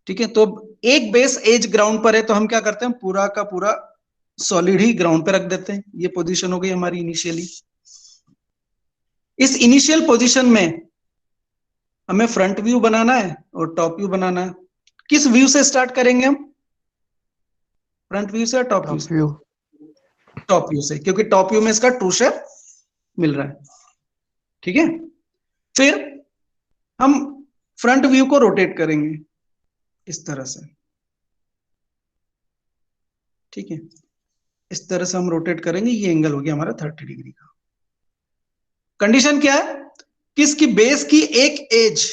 ठीक है. तो एक बेस एज ग्राउंड पर है तो हम क्या करते हैं, पूरा का पूरा सॉलिड ही ग्राउंड पे रख देते हैं. ये पोजीशन हो गई हमारी इनिशियली. इस इनिशियल पोजीशन में हमें फ्रंट व्यू बनाना है और टॉप व्यू बनाना है. किस व्यू से स्टार्ट करेंगे हम? फ्रंट व्यू से या टॉप व्यू से? टॉप व्यू से, क्योंकि टॉप व्यू में इसका ट्रू शेप मिल रहा है, ठीक है. फिर हम फ्रंट व्यू को रोटेट करेंगे इस तरह से, ठीक है. इस तरह से हम रोटेट करेंगे. ये एंगल हो गया हमारा 30 डिग्री का. कंडीशन क्या है कि इसकी बेस की एक एज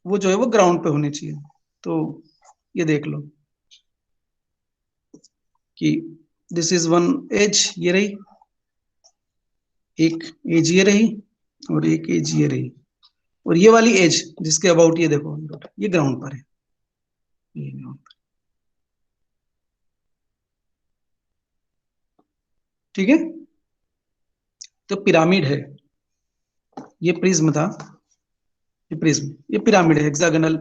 वो जो है वो ग्राउंड पे होनी चाहिए. तो ये देख लो कि दिस इज वन एज, ये रही एक एज, ये रही और एक एज ये रही, और ये वाली एज जिसके अबाउट ये देखो ये ग्राउंड पर है, ये ग्राउंड पर, ठीक है. तो पिरामिड है, ये प्रिज्म था, ये प्रिज्म, ये पिरामिड है, हेक्सागोनल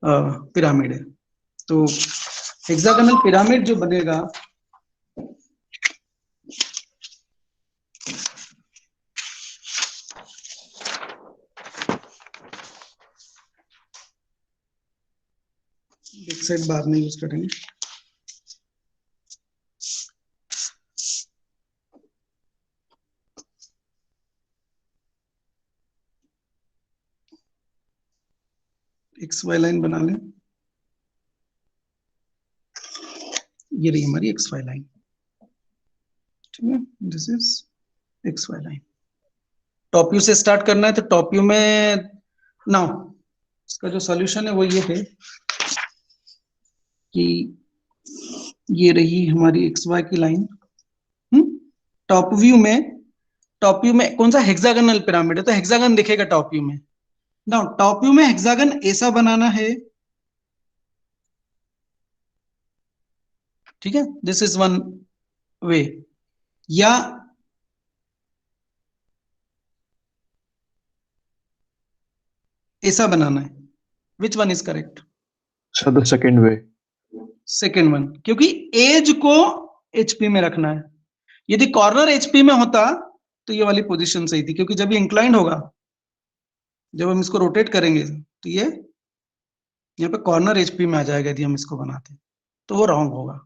पिरामिड है. तो हेक्सागोनल पिरामिड जो बनेगा एक साइड बाद में यूज करेंगे. एक्स वाई लाइन बना लें. ये रही हमारी एक्स वाई लाइन, ठीक है. This is X Y line. Top view से स्टार्ट करना है तो टॉप व्यू में नाउ इसका जो सॉल्यूशन है वो ये है कि ये रही हमारी एक्स वाई की लाइन. टॉप व्यू में कौन सा हेक्सागोनल पिरामिड है तो हेक्सागन दिखेगा टॉप व्यू में. नाउ टॉप व्यू में हेक्सागन ऐसा बनाना है, ठीक है. This is one way. या ऐसा बनाना है. Which one is correct? Sir the second way. Second one, क्योंकि एज को एचपी में रखना है. यदि कॉर्नर एचपी में होता तो ये वाली पोजीशन सही थी, क्योंकि जब ये इंक्लाइंड होगा, जब हम इसको रोटेट करेंगे तो ये यहाँ पे कॉर्नर एचपी में आ जाएगा. यदि हम इसको बनाते तो वो रॉन्ग होगा.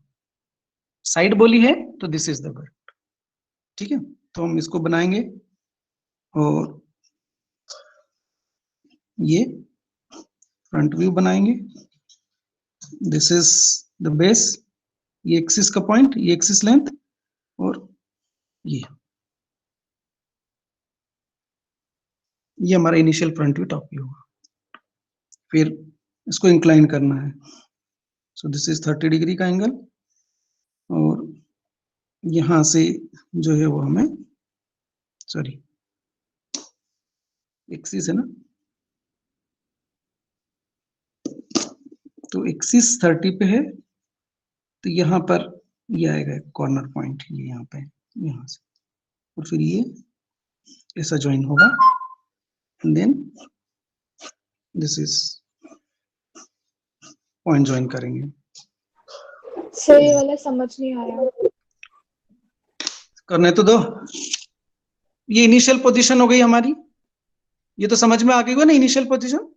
साइड बोली है तो दिस इज द करेक्ट, ठीक है. तो हम इसको बनाएंगे और ये फ्रंट व्यू बनाएंगे. दिस इज द बेस, ये एक्सिस का पॉइंट, ये एक्सिस लेंथ, और ये हमारा initial front view top view होगा. फिर इसको इंक्लाइन करना है. सो दिस इज 30 डिग्री का एंगल और यहां से जो है वो हमें, सॉरी एक्सिस है ना, तो एक्सिस 30 पे है, तो यहाँ पर ये आएगा कॉर्नर पॉइंट, ये यहाँ पे, यहाँ से, और फिर ये ऐसा ज्वाइन होगा, then this is point join करेंगे। सर ये वाला समझ नहीं आया। करने तो दो। ये इनिशियल पोजीशन हो गई हमारी, ये तो समझ में आ गई होगा ना इनिशियल पोजीशन।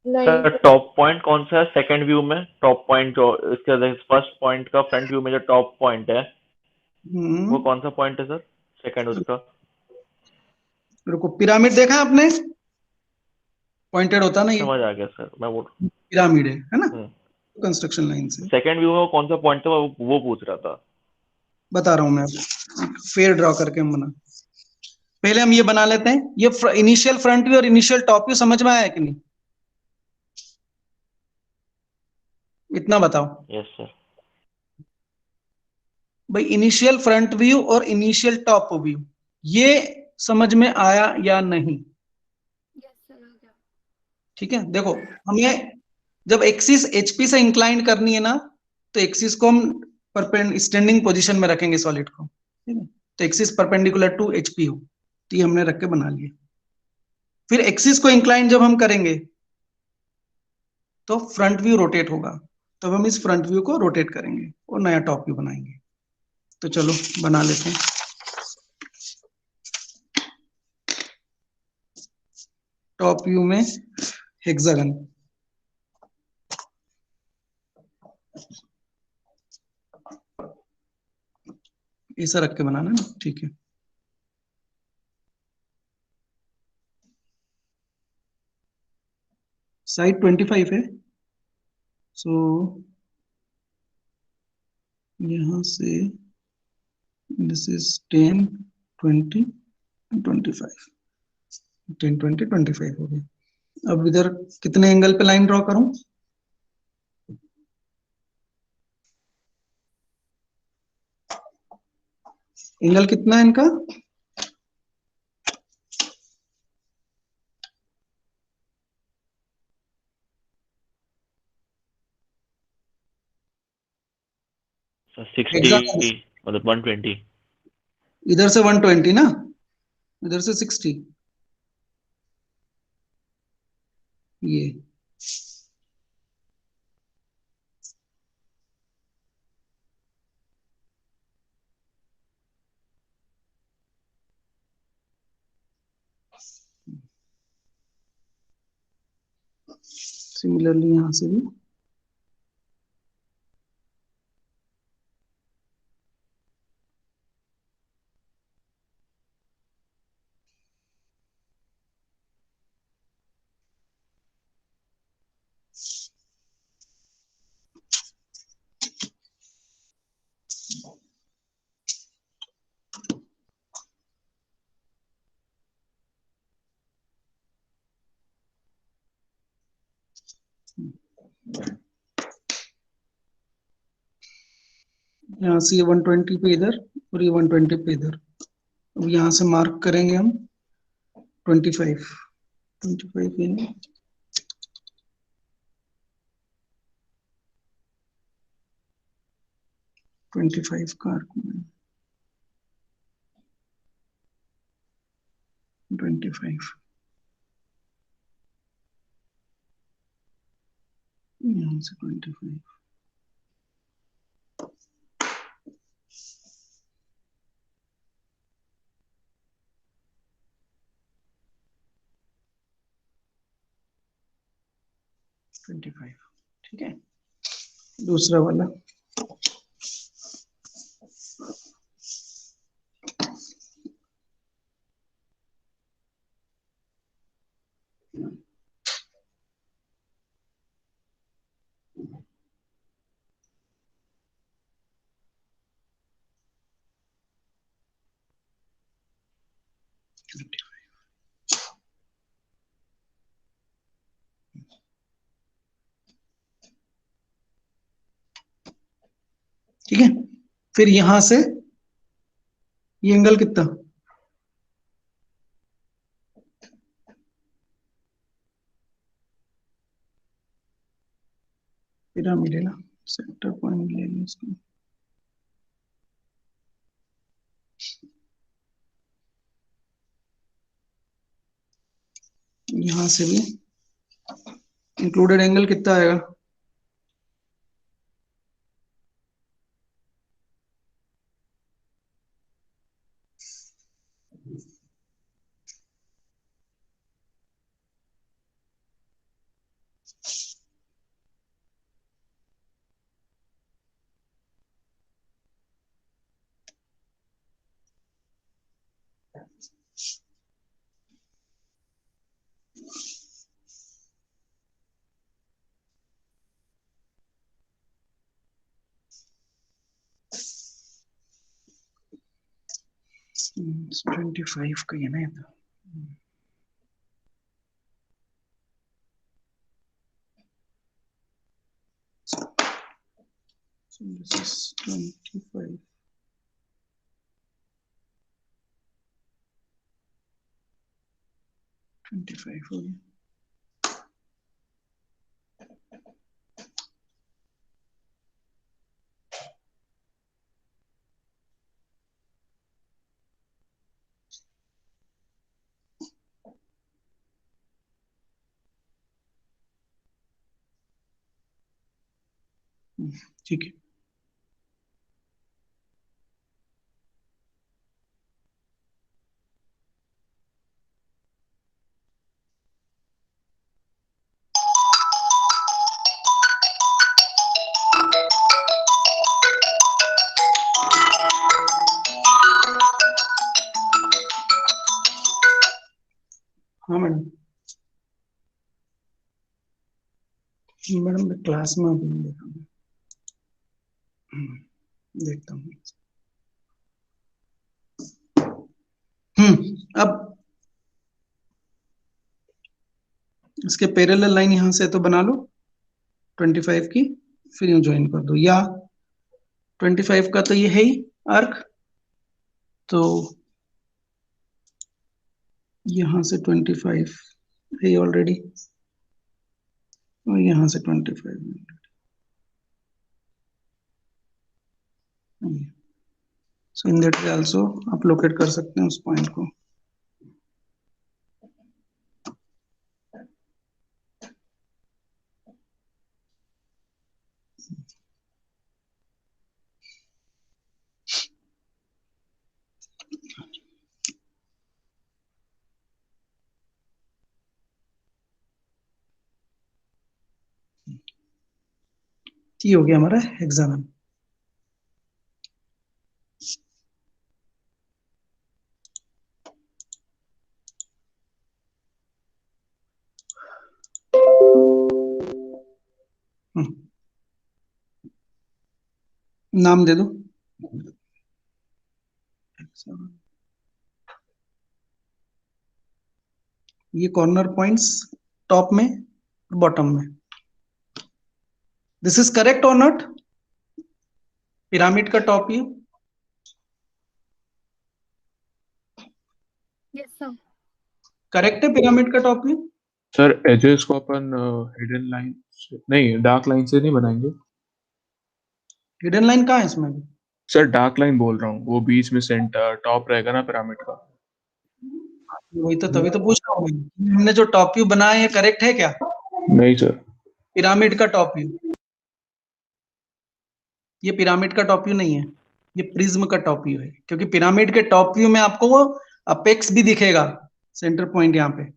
नहीं सर टॉप पॉइंट कौन सा है सेकंड व्यू में? टॉप पॉइंट जो इसके फर्स्ट पॉइंट का फ्रंट व्यू में जो टॉप पॉइंट है वो कौन सा पॉइंट है सर सेकंड उसका? रुको, पिरामिड देखा है आपने? पॉइंटेड होता ना, ये समझ आ गया सर, मैं वो पिरामिड है ना, कंस्ट्रक्शन लाइन से। सेकंड व्यू में वो कौन सा पॉइंट था वो पूछ रहा था। बता रहा हूं मैं, फेयर ड्रॉ करके हम बना, पहले हम ये बना लेते हैं। ये इनिशियल फ्रंट व्यू और इनिशियल टॉप व्यू समझ में आया कि नहीं, इतना बताओ यस सर। भाई। इनिशियल फ्रंट व्यू और इनिशियल टॉप व्यू, ये समझ में आया या नहीं? यस सर आ गया। ठीक है, देखो, हमें जब एक्सिस एचपी से इंक्लाइन करनी है ना, तो एक्सिस को हम स्टैंडिंग पोजीशन में रखेंगे सॉलिड को, ठीक है। तो एक्सिस परपेंडिकुलर टू एचपी हो, तो ये हमने रख के बना लिया। फिर एक्सिस को इंक्लाइन जब हम करेंगे तो फ्रंट व्यू रोटेट होगा, तब हम इस फ्रंट व्यू को रोटेट करेंगे और नया टॉप व्यू बनाएंगे। तो चलो बना लेते हैं। टॉप व्यू में हेक्सागन, ऐसा रख के बनाना ना, ठीक है। साइड 25 है, सो यहां से दिस इज 10 20 25, 10 20 25 हो गया। अब इधर कितने एंगल पे लाइन ड्रॉ करूं? एंगल कितना है इनका? Sir 60 Hexagon। मतलब 120। इधर से 120 ना, इधर से 60, ये सिमिलरली यहां से भी यहाँ से ये 120 पे इधर और ये 120 पे इधर। अब यहाँ से मार्क करेंगे हम 25 25 यानी 25 का आर्क 25, यहाँ से 25, ठीक है। दूसरा वाला ठीक है। फिर यहां से ये एंगल कितना? पिरामिड है ना, सेंटर पॉइंट ले लें इसको। यहां से भी इंक्लूडेड एंगल कितना आएगा? Hmm, 25 का ये ना ये तो। So this is 25. हो गया। ठीक है। हाँ मैडम, मैडम क्लास में अभी नहीं देखा मैं। देखता हूँ। अब इसके पैरेलल लाइन यहां से तो बना लो 25 की, फिर यूं ज्वाइन कर दो, या 25 का तो ये है ही आर्क, तो यहां से 25 है ऑलरेडी, और यहां से 25। सो इन दैट वे आल्सो आप लोकेट कर सकते हैं उस पॉइंट को। ये हो गया हमारा हेक्सागन। नाम दे दो। ये कॉर्नर पॉइंट्स टॉप में, बॉटम में। दिस इज करेक्ट और नॉट? पिरामिड का top view. Yes sir. Correct है पिरामिड का टॉप व्यू? सर एजेस को अपन हिडन लाइन नहीं, डार्क लाइन से नहीं बनाएंगे। हिडन लाइन कहाँ है इसमें? सर डार्क लाइन बोल रहा हूँ, वो बीच में सेंटर टॉप रहेगा ना पिरामिड का। वही तो, तभी तो पूछ रहा हूँ मैं। हमने जो टॉप व्यू बनाया है करेक्ट है क्या? नहीं सर। पिरामिड का टॉप व्यू, ये पिरामिड का टॉप व्यू नहीं है, ये प्रिज्म का टॉप व्यू है, क्योंकि पिरामिड के टॉप व्यू में आपको वो अपेक्स भी दिखेगा, सेंटर पॉइंट यहाँ पे,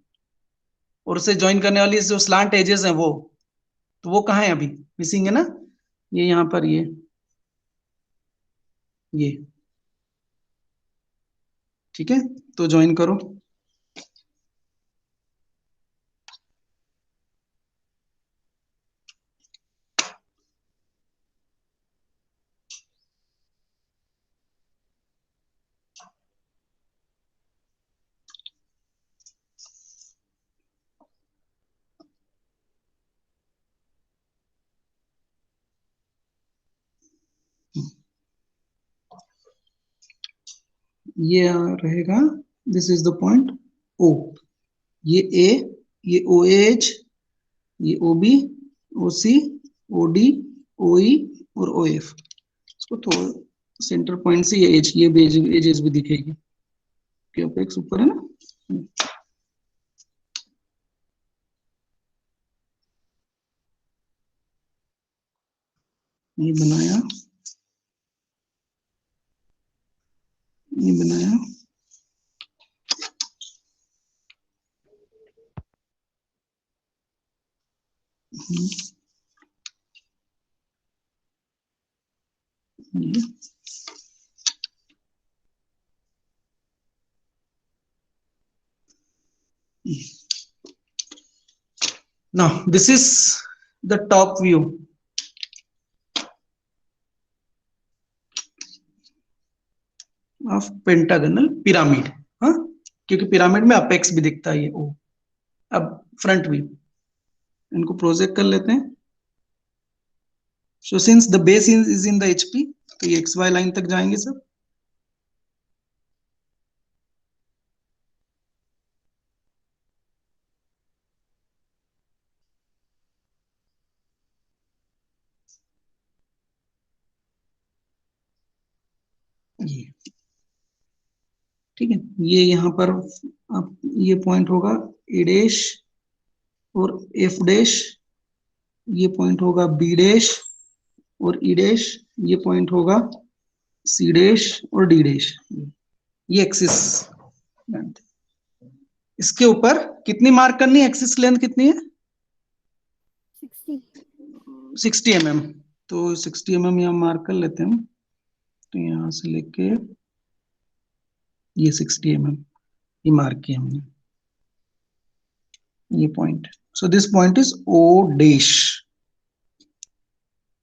और उससे ज्वाइन करने वाली जो स्लांट एजेस हैं वो, तो वो कहाँ है? अभी मिसिंग है ना, ये यहाँ पर, ये ठीक है, तो ज्वाइन करो। ये रहेगा, this is the point O, ये ए, ये ओ एच, ये O B, O C, OD, OE और OF। इसको थोड़ा सेंटर पॉइंट से ये एजेस भी दिखेगी कि अपेक्स ऊपर है ना। ये बनाया, ये बनाया, ये now this is the top view of pentagonal pyramid। हाँ, क्योंकि पिरामिड में अपेक्स भी दिखता है ये ओ। अब फ्रंट व्यू, इनको प्रोजेक्ट कर लेते हैं। So since the base is in the HP, तो ये XY लाइन तक जाएंगे सब। ये ठीक है, ये यहाँ पर अब ये पॉइंट होगा A डैश और F डैश, ये पॉइंट होगा B डैश और E डैश, ये पॉइंट होगा C डैश और D डैश। ये एक्सिस लेंथ। इसके ऊपर कितनी मार्क करनी है? एक्सिस लेंथ कितनी है? 60 mm। तो 60 mm यहाँ मार्क कर लेते हैं। तो यहाँ से लेके ये 60 mm ये मार्क किया हमने, ये point. So this point is O dash.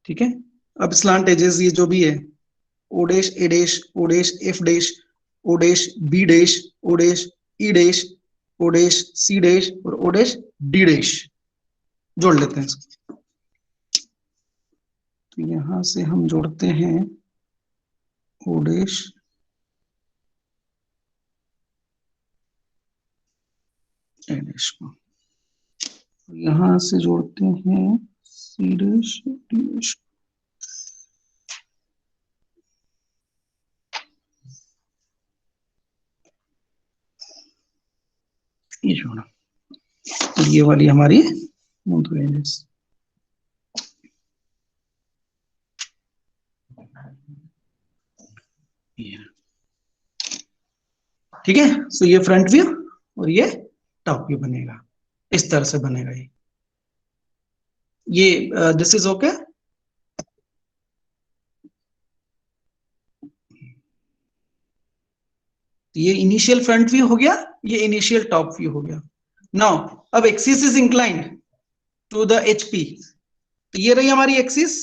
ठीक है, अब स्लांट एजेस ये जो भी है, O dash, A dash, O dash, F dash, O dash, B dash, O dash, E dash, O dash, C dash और O डैश, D डैश जोड़ लेते हैं इसको। तो यहां से हम जोड़ते हैं O डैश, A डैश को, यहां से जोड़ते हैं C डैश, D डैश। ये जोड़ा, ये वाली हमारी एजेस। ठीक है, सो ये फ्रंट व्यू और ये टॉप व्यू बनेगा, इस तरह से बनेगा ये दिस इज ओके। ये इनिशियल फ्रंट व्यू हो गया, ये इनिशियल टॉप व्यू हो गया। नाउ अब axis is inclined to the HP। तो ये रही हमारी एक्सिस,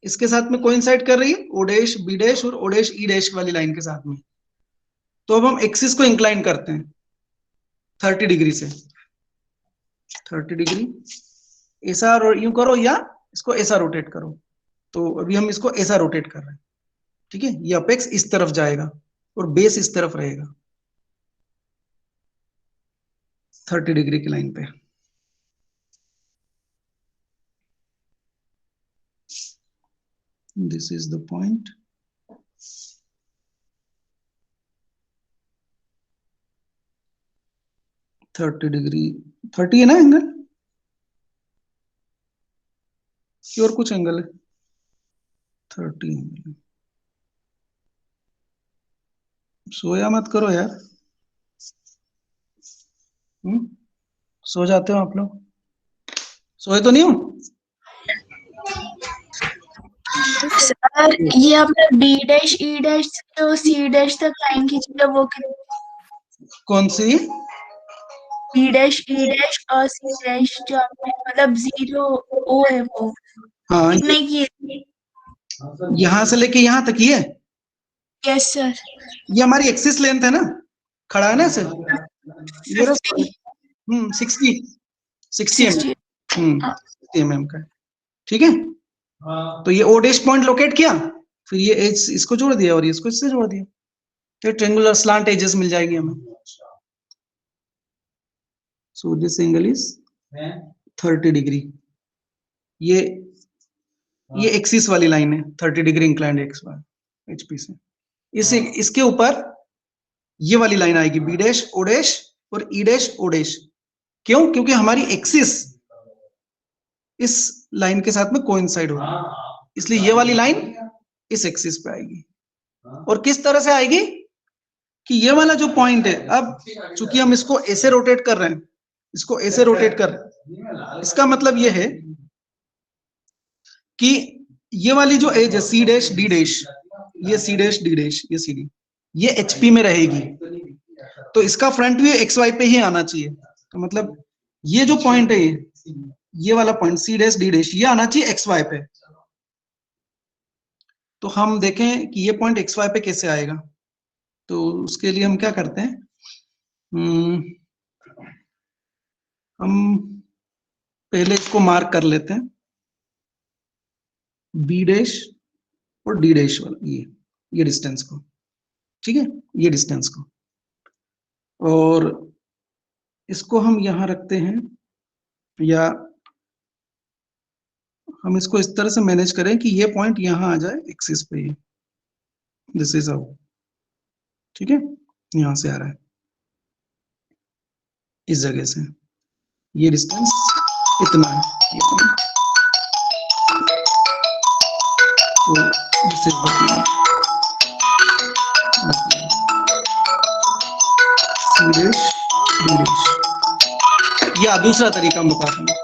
इसके साथ में कोइंसाइड कर रही है O डैश, B डैश और O डैश, E डैश वाली लाइन के साथ में। तो अब हम एक्सिस को इंक्लाइन करते हैं 30 डिग्री से। 30 डिग्री ऐसा यूं करो या इसको ऐसा रोटेट करो। तो अभी हम इसको ऐसा रोटेट कर रहे हैं। ठीक है, ये अपेक्स इस तरफ जाएगा और बेस इस तरफ रहेगा 30 डिग्री की लाइन पे। This is the point. Thirty degree, 30 है ना एंगल, कि और कुछ एंगल है? 30 एंगल। सोया मत करो यार, सो जाते हो आप लोग? सोए तो नहीं हो? सर ये आपने B डैश, E डैश तो C डैश तक लाइन खींची है, वो कौन सी? B डैश, E डैश और C डैश जो आपने मतलब 0 O है वो हाँ, कितने की है? यहां से लेके यहां तक ये। Yes sir. ये हमारी एक्सिस लेंथ है ना, खड़ा है ना ऐसे। ये 60 mm का। ठीक है, तो ये O डैश पॉइंट लोकेट किया, फिर ये एज इसको जोड़ दिया और इसको इससे जोड़ दिया, फिर ट्रायंगुलर स्लांट एजेस मिल जाएगी हमें। So this angle is 30 degree. ये ये एक्सिस वाली लाइन है 30 degree inclined X Y HP से। इसके ऊपर ये वाली लाइन आएगी बी डैश ओ डैश और ई डैश ओ डैश। क्यों? क्योंकि हमारी एक्सिस इस लाइन के साथ में कोइंसाइड होगी, इसलिए ये वाली लाइन इस एक्सिस पे आएगी। और किस तरह से आएगी कि ये वाला जो पॉइंट है, अब चूंकि हम इसको ऐसे रोटेट कर रहे हैं, इसको ऐसे रोटेट कर रहे हैं, इसका मतलब ये है कि ये वाली जो एज है सी डैश डी डैश, ये सी डैश डी डैश, ये सी डी, ये एचपी में रहेगी। तो इसका फ्रंट व्यू एक्स वाई पे ही आना चाहिए। तो मतलब ये जो पॉइंट है, ये वाला point C dash D dash, ये आना चाहिए एक्स वाई पे। तो हम देखें कि ये पॉइंट एक्स वाई पे कैसे आएगा। तो उसके लिए हम क्या करते हैं, हम पहले इसको मार्क कर लेते हैं, बी डैश और डी डैश वाला, ये डिस्टेंस को, ठीक है, ये डिस्टेंस को, और इसको हम यहां रखते हैं, या हम इसको इस तरह से मैनेज करें कि ये पॉइंट यहां आ जाए एक्सिस पे, दिस इज हाउ, ठीक है, यहां से आ रहा है इस जगह से, ये डिस्टेंस इतना है, ये पॉइंट, तो this is C dash D dash. या दूसरा तरीका हम बताते हैं,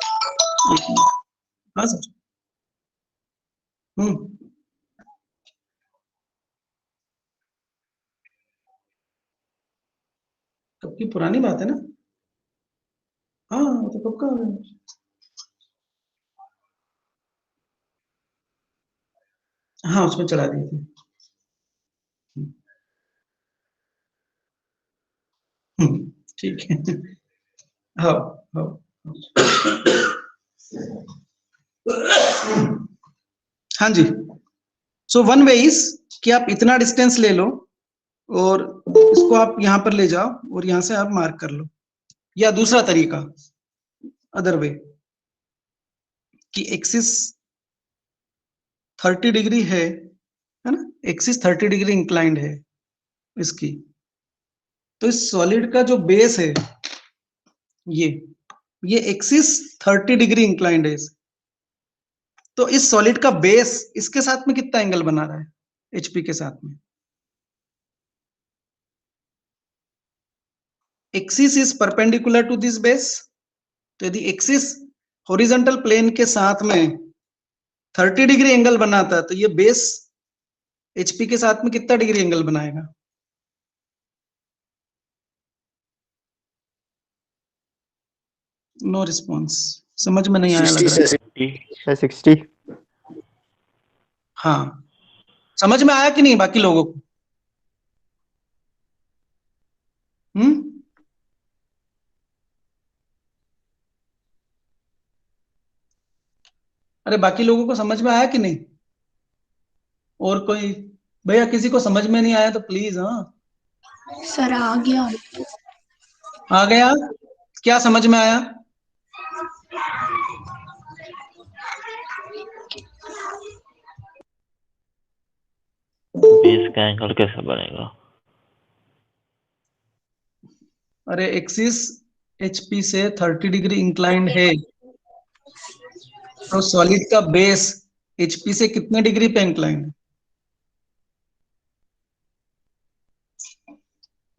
हाँ सर, कब की पुरानी बात है ना, हाँ तो कब का, हाँ उसमें चला दी थी। ठीक है, हाँ हाँ, हाँ जी। सो वन वे इज कि आप इतना डिस्टेंस ले लो और इसको आप यहां पर ले जाओ और यहां से आप मार्क कर लो। या दूसरा तरीका, अदर वे, कि एक्सिस 30 डिग्री है ना, एक्सिस 30 डिग्री इंक्लाइंड है इसकी, तो इस सॉलिड का जो बेस है, ये एक्सिस 30 डिग्री इंक्लाइंड है, तो इस सॉलिड का बेस इसके साथ में कितना एंगल बना रहा है, एचपी के साथ में। Axis is perpendicular to this base, तो यदि एक्सिस हॉरिजॉन्टल प्लेन के साथ में 30 डिग्री एंगल बनाता है, तो ये बेस एचपी के साथ में कितना डिग्री एंगल बनाएगा। नो रिस्पॉन्स, समझ में नहीं आया लग रहा है। 60। हाँ, समझ में आया कि नहीं बाकी लोगों को? अरे बाकी लोगों को समझ में आया कि नहीं? और कोई भैया किसी को समझ में नहीं आया तो प्लीज, हाँ सर आ गया। आ गया, क्या समझ में आया? बेस का एंगल कैसे बनेगा? अरे एक्सिस एचपी से 30 डिग्री इंक्लाइंड है, तो सॉलिड का बेस एचपी से कितने डिग्री पे इंक्लाइंड है?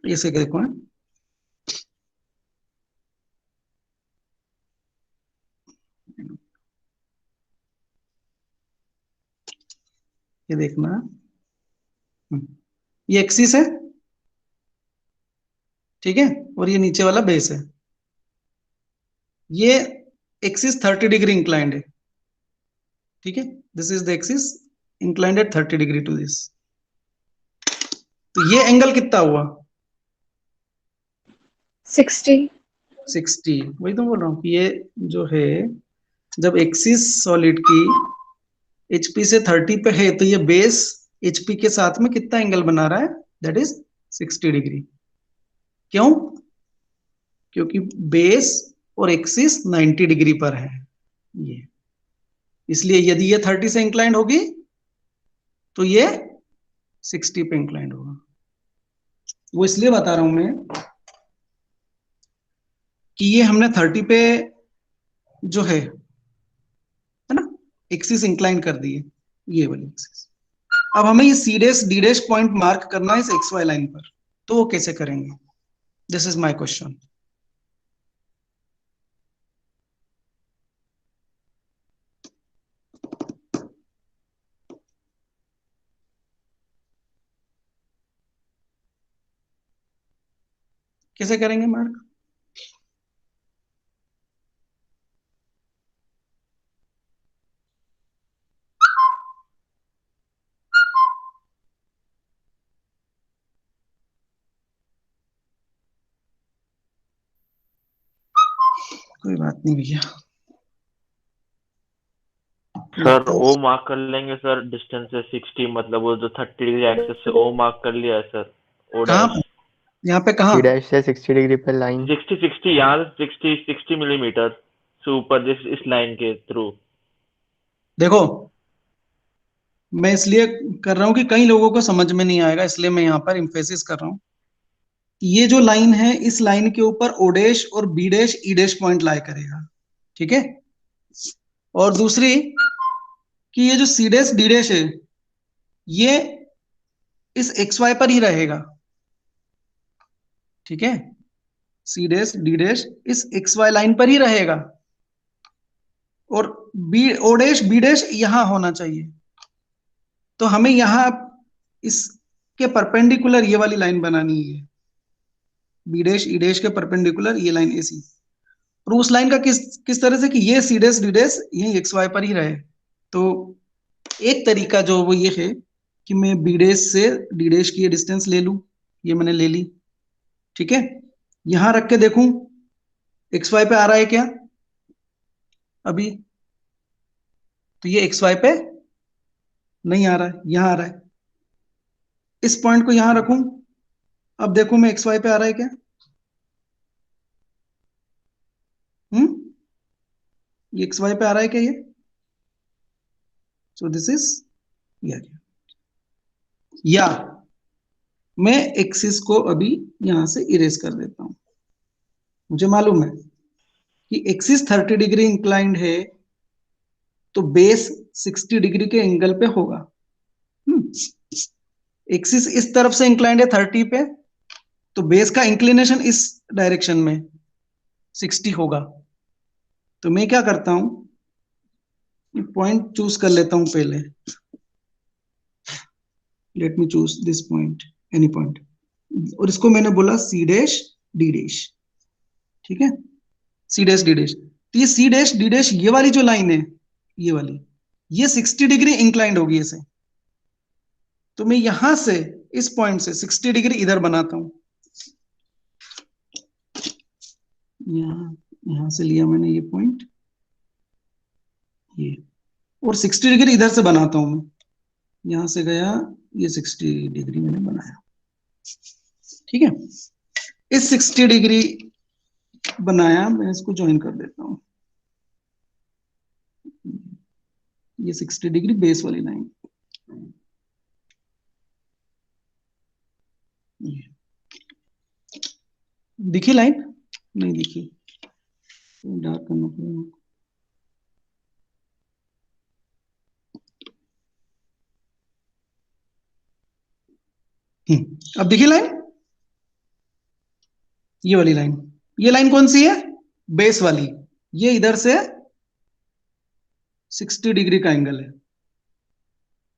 इसे देखो, ये देखना, ये एक्सिस है, ठीक है, और ये नीचे वाला बेस है। ये एक्सिस 30 डिग्री इंक्लाइंड है, ठीक है, this is the axis inclined at 30 degree to this. तो ये एंगल कितना हुआ? 60। वही तो बोल रहा हूँ कि ये जो है, जब एक्सिस सॉलिड की एचपी से 30 पे है, तो ये बेस एचपी के साथ में कितना एंगल बना रहा है, दैट इज 60 डिग्री। क्यों? क्योंकि बेस और एक्सिस 90 डिग्री पर है। ये इसलिए यदि ये 30 से इंक्लाइंड होगी तो ये 60 पे इंक्लाइंड होगा। वो इसलिए बता रहा हूं मैं कि ये हमने 30 पे जो है ना एक्सिस इंक्लाइन कर दी है, ये वाली एक्सिस। अब हमें ये C dash D dash point mark करना है इस एक्स वाई लाइन पर, तो वो कैसे करेंगे? This is my question. कैसे करेंगे मार्क? कोई बात नहीं भैया, सर ओ मार्क कर लेंगे सर, डिस्टेंस है 60, मतलब वो जो 30 डिग्री एक्सिस से ओ मार्क कर लिया है सर। ओ कहाँ डैश यहाँ पे कहाँ? सी डैश से 60 डिग्री पे लाइन 60 यहाँ 60 मिलीमीटर से ऊपर इस लाइन के थ्रू। देखो मैं इसलिए कर रहा हूं कि कई लोगों को समझ में नहीं आएगा, इसलिए मैं यहाँ पर इम्फेसिस कर रहा हूँ। ये जो लाइन है, इस लाइन के ऊपर ओ डैश और B dash E dash point lie करेगा, ठीक है। और दूसरी कि ये जो सी डैश डी डैश है, ये इस एक्स वाई पर ही रहेगा, ठीक है। सी डैश डी डैश इस एक्स वाई लाइन पर ही रहेगा, और B O dash B dash यहां होना चाहिए। तो हमें यहां इसके परपेंडिकुलर ये वाली लाइन बनानी है, बी डैश ई डैश के परपेंडिकुलर ये लाइन ऐसी। और उस लाइन का किस तरह से कि ये सी डैश डी डैश यही एक्स वाई पर ही रहे। तो एक तरीका जो वो ये है कि मैं बी डैश से डी डैश की ये डिस्टेंस ले लूं, ये मैंने ले ली, ठीक है। यहां रख के देखूं एक्स वाई पे आ रहा है क्या अभी? तो ये एक्स वाई पे नहीं आ रहा है, यहां आ रहा है। इस पॉइंट को यहां रखूं, अब देखो मैं एक्स वाई पे आ रहा है क्या? ये एक्स वाई पे आ रहा है क्या ये? सो दिस इज या मैं एक्सिस को अभी यहां से इरेज कर देता हूं। मुझे मालूम है कि एक्सिस 30 डिग्री इंक्लाइंड है, तो बेस 60 डिग्री के एंगल पे होगा। एक्सिस इस तरफ से इंक्लाइंड है 30 पे, तो बेस का इंक्लिनेशन इस डायरेक्शन में 60 होगा। तो मैं क्या करता हूं, पॉइंट चूज कर लेता हूं पहले। Let me choose this point, any point, और इसको मैंने बोला सी डैश डी डैश, ठीक है। सी डैश डी डैश, तो ये सी डैश डी डैश ये वाली जो लाइन है, ये वाली, ये 60 डिग्री इंक्लाइंड होगी ऐसे। तो मैं यहां से इस पॉइंट से 60 डिग्री इधर बनाता हूं, यहां से लिया मैंने ये पॉइंट, ये, और 60 डिग्री इधर से बनाता हूं मैं, यहां से गया, ये 60 डिग्री मैंने बनाया, ठीक है। इस 60 डिग्री बनाया, मैं इसको ज्वाइन कर देता हूं, ये 60 डिग्री बेस वाली लाइन, दिखी लाइन? नहीं दिखी, डार्क करना पड़ेगा। अब देखिए लाइन, ये वाली लाइन, ये लाइन कौन सी है? बेस वाली। ये इधर से 60 डिग्री का एंगल है,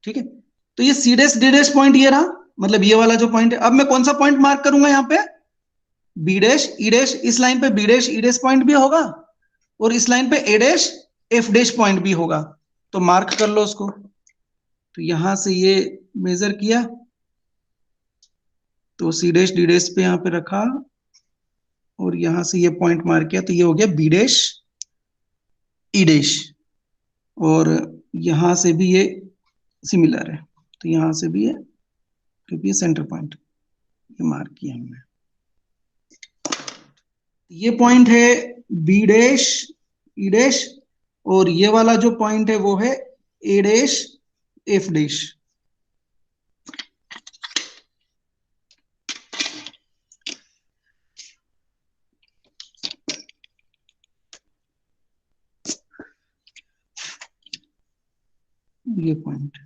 ठीक है। तो ये C dash D dash point ये रहा, मतलब ये वाला जो पॉइंट है। अब मैं कौन सा पॉइंट मार्क करूंगा यहाँ पे? B dash E dash. इस लाइन पे B dash E dash point भी होगा, और इस लाइन पे A dash F dash point भी होगा। तो मार्क कर लो उसको। तो यहां से ये मेजर किया, तो सी डैश डी डैश पे यहां पे रखा, और यहां से ये पॉइंट मार्क किया, तो ये हो गया बी डैश ई डैश। और यहां से भी ये सिमिलर है, तो यहां से भी ये, क्योंकि ये सेंटर पॉइंट ये मार्क किया हमने। ये पॉइंट है बी डैश ई डैश, और ये वाला जो पॉइंट है वो है ए डैश एफ डैश। ये पॉइंट,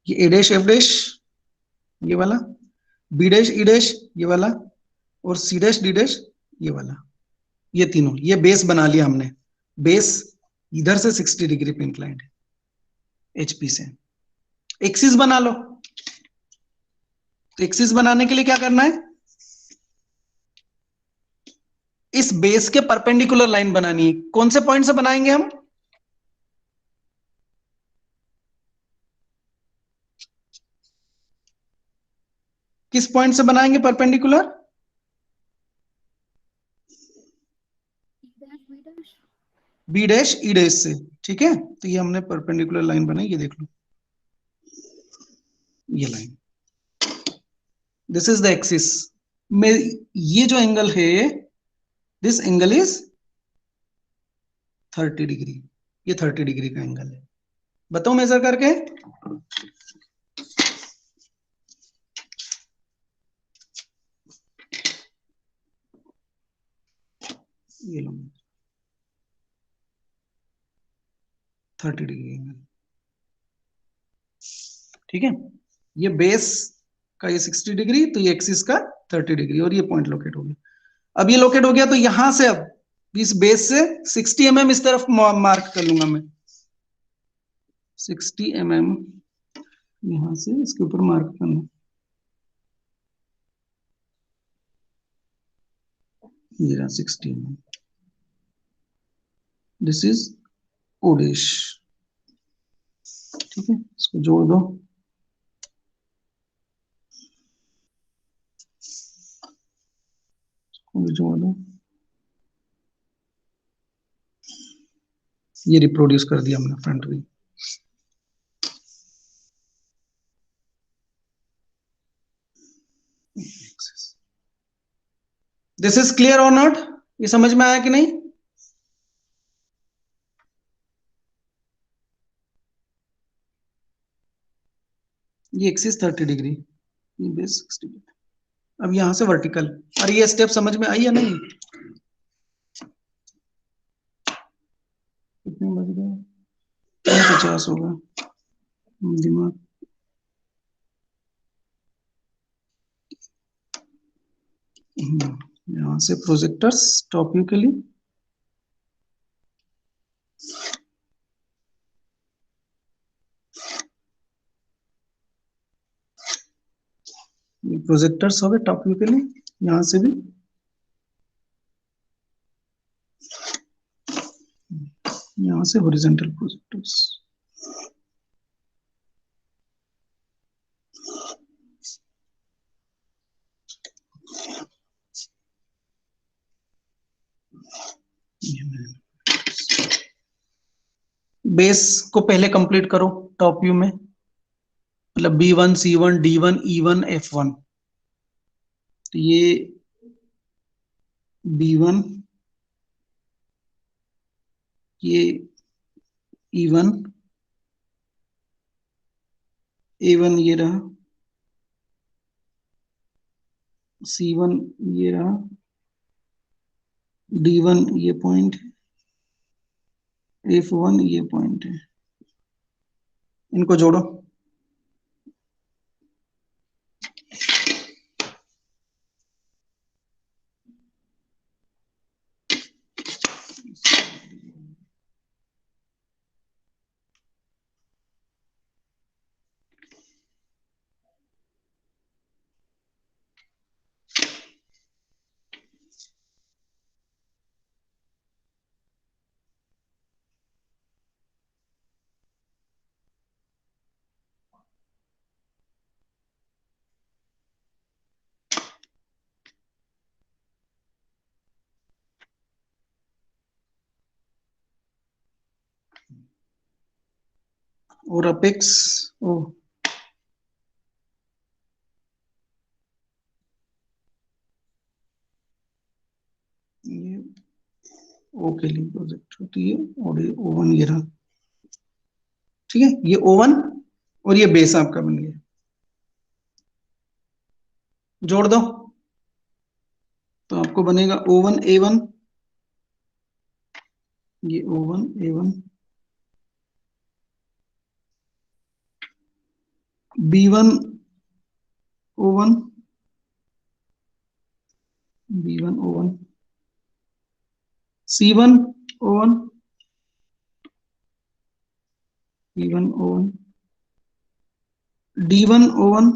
ये ए डैश एफ डैश ये वाला, बी डैश ई डैश ये वाला, और सी डैश डी डैश ये वाला, ये तीनों, ये बेस बना लिया हमने। बेस इधर से 60 डिग्री पे इंक्लाइंड है एचपी से। एक्सिस बना लो। तो एक्सिस बनाने के लिए क्या करना है, इस बेस के परपेंडिकुलर लाइन बनानी है। कौन से पॉइंट से बनाएंगे हम, किस पॉइंट से बनाएंगे perpendicular, B dash E dash से। ठीक है, तो ये हमने परपेंडिकुलर लाइन बनाई, ये देख लो, ये line, this is the axis में। ये जो एंगल है, दिस एंगल इज 30 डिग्री, ये 30 डिग्री का एंगल है। बताओ मेजर करके, ये लो 30 डिग्री एंगल। ठीक है, ये बेस का ये 60 डिग्री, तो ये एक्सिस का 30 डिग्री, और ये पॉइंट लोकेट हो गया। अब ये लोकेट हो गया, तो यहां से अब इस बेस से 60 mm इस तरफ मार्क कर लूंगा मैं, 60 mm यहां से इसके ऊपर मार्क करना, ये रहा 60 mm, this is O dash. ठीक है, इसको जोड़ दो, इसको भी जोड़ दो, ये रिप्रोड्यूस कर दिया हमने front view. This is clear और नॉट, ये समझ में आया कि नहीं? ये एक्सिस 30 डिग्री, ये बेस 60 डिग्री। अब यहां से वर्टिकल, और ये स्टेप समझ में आई या नहीं? कितने बज गए? 50 होगा दिमाग। यहां से प्रोजेक्टर्स टॉप व्यू के लिए, प्रोजेक्टर्स हो गए टॉप व्यू के लिए, यहां से भी यहां से हॉरिजॉन्टल प्रोजेक्टर्स। बेस को पहले कंप्लीट करो टॉप व्यू में, मतलब B1 C1 D1 E1 F1। तो ये B1, ये E1, A1 ये रहा, C1 ये रहा, D1 ये पॉइंट है, F1 ये पॉइंट है। इनको जोड़ो, और अपेक्स, ओ ये ओ के लिए प्रोजेक्ट होती है, और ये O1 ये रहा, ठीक है, ये O1 और ये बेस आपका बन गया, जोड़ दो तो आपको बनेगा O1 A1, ये O1 A1, B1 O1, B1 O1, C1 O1, C1 O1, D1 O1,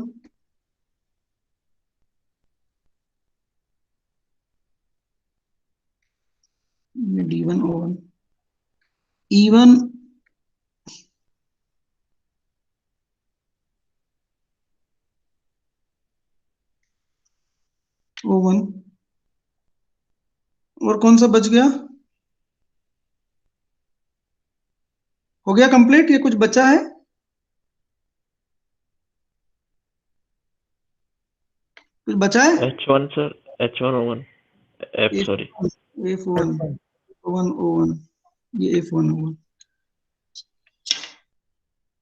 ये D1 O1, E1 O1, और कौन सा बच गया, हो गया कंप्लीट, ये कुछ बचा है, कुछ बचा है, H1 sir, H1 O1 F sorry F1 O1 O1, ये F1 O1।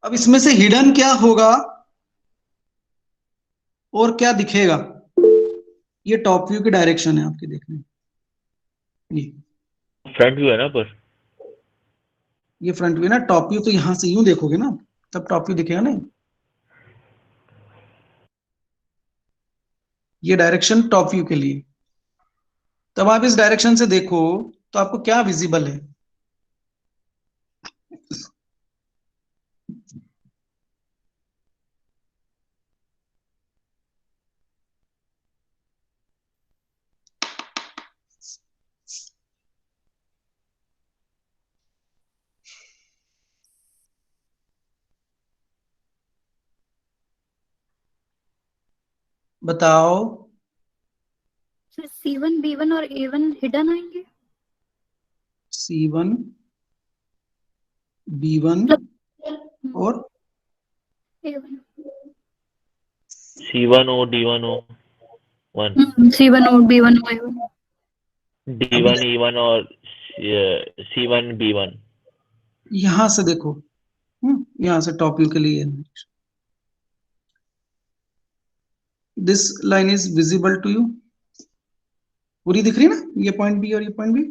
अब इसमें से हिडन क्या होगा और क्या दिखेगा, ये टॉप व्यू की डायरेक्शन है आपकी देखने, ये फ्रंट व्यू है ना पर, ये फ्रंट व्यू ना, टॉप व्यू तो यहां से यूं देखोगे ना तब टॉप व्यू दिखेगा ना, ये डायरेक्शन टॉप व्यू के लिए, तब आप इस डायरेक्शन से देखो तो आपको क्या विजिबल है, बताओ। सर C1 B1 और A1 हिडन आएंगे, C1 B1 और A1 C1 O D1 O1, C1 और B1 और A1, D1 E1 और C1 B1, यहां से देखो, यहां से टॉप व्यू के लिए, this line is visible to you, पूरी दिख रही है ना, ये पॉइंट बी और ये पॉइंट बी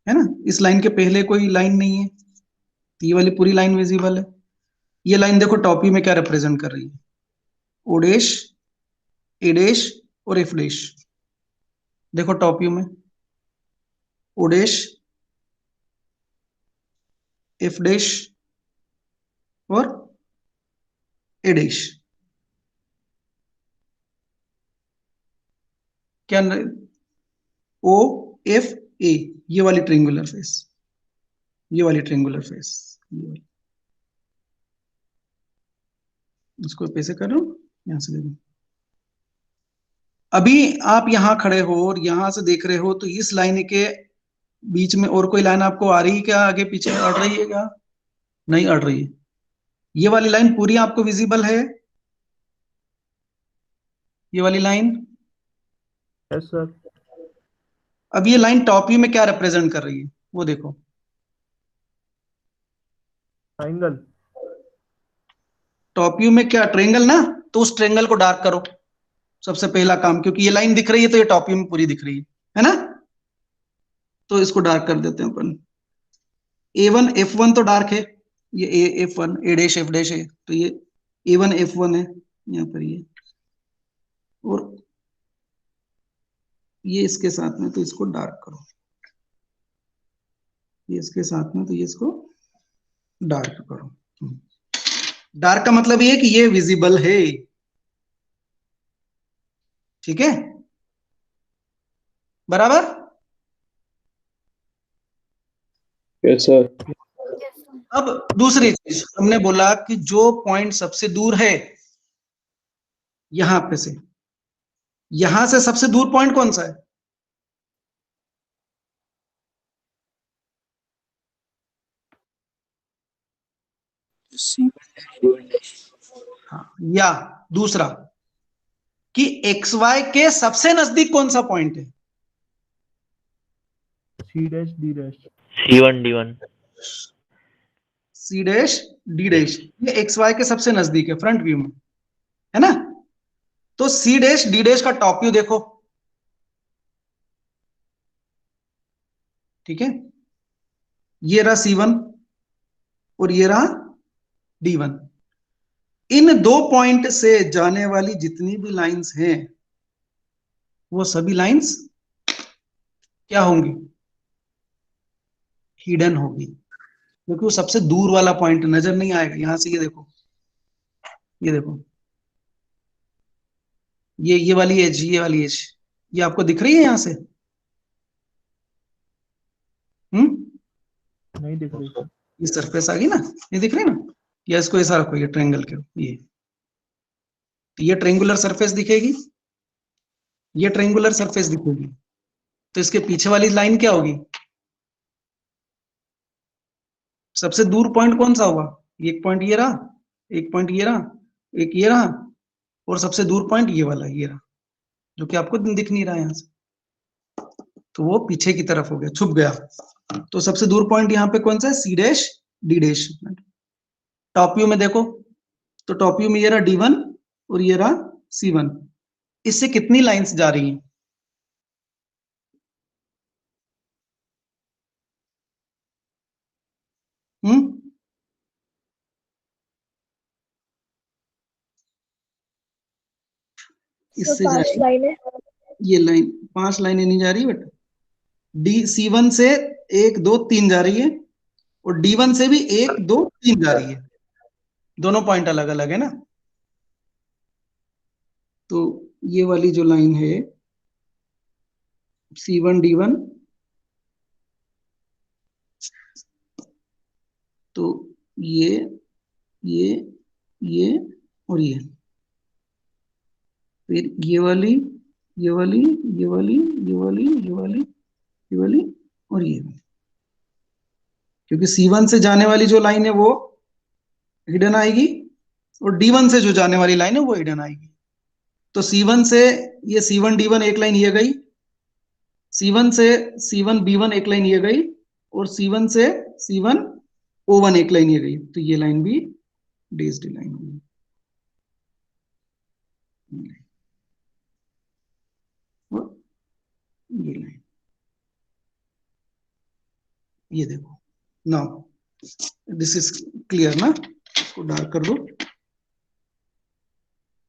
है ना, इस लाइन के पहले कोई लाइन नहीं है, ये वाली पूरी लाइन विजिबल है। ये लाइन देखो टॉप व्यू में क्या रिप्रेजेंट कर रही है, ओ डैश, ए डैश और एफ डैश, देखो टॉप व्यू में ओ डैश, एफ डैश और ए डैश, क्या ओ एफ ए, ये वाली ट्रायंगुलर फेस, ये वाली ट्रायंगुलर फेस, इसको पैसे कर रहा हूं, यहां से देखो, अभी आप यहां खड़े हो और यहां से देख रहे हो तो इस लाइन के बीच में और कोई लाइन आपको आ रही है क्या, आगे पीछे अड़ रही है क्या, नहीं अड़ रही है, ये वाली लाइन पूरी आपको विजिबल है, ये वाली लाइन, यस सर। अब ये लाइन टॉप व्यू में क्या रिप्रेजेंट कर रही है वो देखो, ट्रायंगल, टॉप व्यू में क्या ट्रायंगल ना, तो उस ट्रायंगल को डार्क करो, सबसे पहला काम, क्योंकि ये लाइन दिख रही है तो ये टॉप व्यू में पूरी दिख रही है ना, तो इसको डार्क कर देते हैं अपन, A1 F1 तो डार्क है, ये F1 A dash F dash है, तो ये A1 F1 है यहाँ पर, ये और ये इसके साथ में, तो इसको डार्क करो, ये इसके साथ में, तो ये इसको डार्क करो, डार्क का मतलब ये है कि ये विजिबल है, ठीक है, बराबर, यस सर। अब दूसरी चीज हमने बोला कि जो पॉइंट सबसे दूर है यहां पे से, यहां से सबसे दूर पॉइंट कौन सा है, हाँ, या दूसरा कि XY के सबसे नजदीक कौन सा पॉइंट है, C dash D dash C1 D1 C dash D dash, ये एक्स वाई के सबसे नजदीक है फ्रंट व्यू में, है ना। तो सी डैश डी डैश का टॉप व्यू देखो, ठीक है, ये रहा C1 और ये रहा D1। इन दो पॉइंट से जाने वाली जितनी भी लाइंस हैं वो सभी लाइंस क्या होंगी, हिडन होगी, क्योंकि वो सबसे दूर वाला पॉइंट नजर नहीं आएगा। यहां से ये देखो, ये देखो, ये वाली एज, ये वाली एज, ये आपको दिख रही है यहां से? नहीं दिख रही सर। ये सरफेस आ गई ना, ये दिख रही है ना, या इसको ऐसा रखो, ये ट्रायंगल के, ये ट्रायंगुलर सरफेस दिखेगी, ये ट्रायंगुलर सरफेस दिखेगी। तो इसके पीछे वाली लाइन क्या होगी, सबसे दूर पॉइंट कौन सा होगा, एक पॉइंट ये रहा, एक पॉइंट ये रहा, एक ये रहा, और सबसे दूर पॉइंट ये वाला, ये रहा, जो कि आपको दिख नहीं रहा है यहां से, तो वो पीछे की तरफ हो गया, छुप गया। तो सबसे दूर पॉइंट यहाँ पे कौन सा है, C dash D dash. Top view में देखो, तो टॉप व्यू में ये रहा D1 और ये रहा C1। इससे कितनी लाइंस जा रही हैं, इससे जा रही है, ये लाइन 5 लाइनें नहीं जा रही बेटा, C1 से 1 2 3 जा रही है, और D1 से भी 1 2 3 जा रही है, दोनों पॉइंट अलग अलग है ना। तो ये वाली जो लाइन है C1 D1, तो ये और ये, फिर ये वाली, ये वाली, ये वाली, ये वाली, ये वाली, ये वाली और ये वाली, क्योंकि C1 से जाने वाली जो लाइन है वो हिडन आएगी, और D1 से जो जाने वाली लाइन है वो हिडन आएगी। तो C1 से ये C1 D1 एक लाइन ये गई, C1 से C1 B1 एक लाइन ये गई, और C1 से C1 O1 एक लाइन ये गई, तो ये लाइन भी डैश्ड लाइन होगी। ये लाइन, ये देखो, नाउ दिस इज क्लियर ना, इसको डार्क कर दो।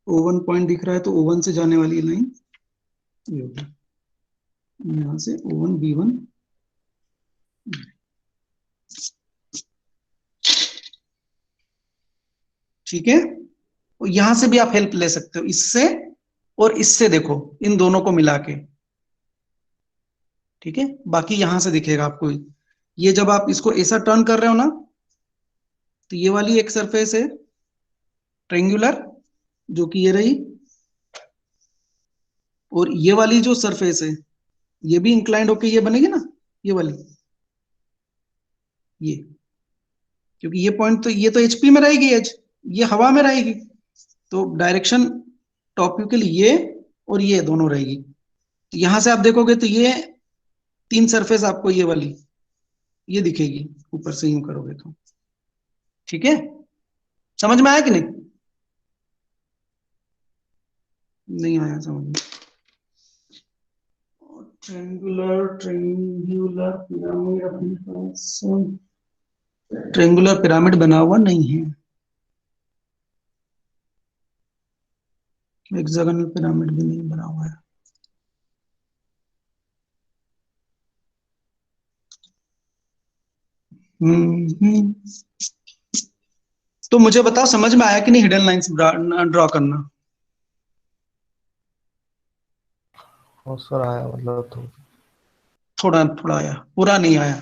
O1 पॉइंट दिख रहा है, तो O1 से जाने वाली लाइन ये होगी, यहां से O1 B1, ठीक है। और यहां से भी आप हेल्प ले सकते हो, इससे और इससे, देखो इन दोनों को मिला के, ठीक है। बाकी यहां से दिखेगा आपको, ये जब आप इसको ऐसा टर्न कर रहे हो ना, तो ये वाली एक सरफेस है ट्रायंगुलर, जो कि ये रही, और ये वाली जो सरफेस है ये भी इंक्लाइंड होके ये बनेगी ना, ये वाली, ये, क्योंकि ये पॉइंट तो, ये तो HP में रहेगी एज, ये हवा में रहेगी, तो डायरेक्शन टॉप व्यू के लिए ये और ये दोनों रहेगी। तो यहां से आप देखोगे तो ये 3 सरफेस आपको ये वाली ये दिखेगी, ऊपर से यूं करोगे तो, ठीक है। समझ में आया कि नहीं, नहीं आया समझ में? ट्रायंगुलर पिरामिड, ट्रायंगुलर पिरामिड बना हुआ नहीं है, हेक्सागोनल पिरामिड भी नहीं बना हुआ है। तो मुझे बताओ समझ में आया कि नहीं हिडन लाइंस ड्रॉ करना? सर आया, मतलब तो थोड़ा थोड़ा आया, पूरा नहीं आया।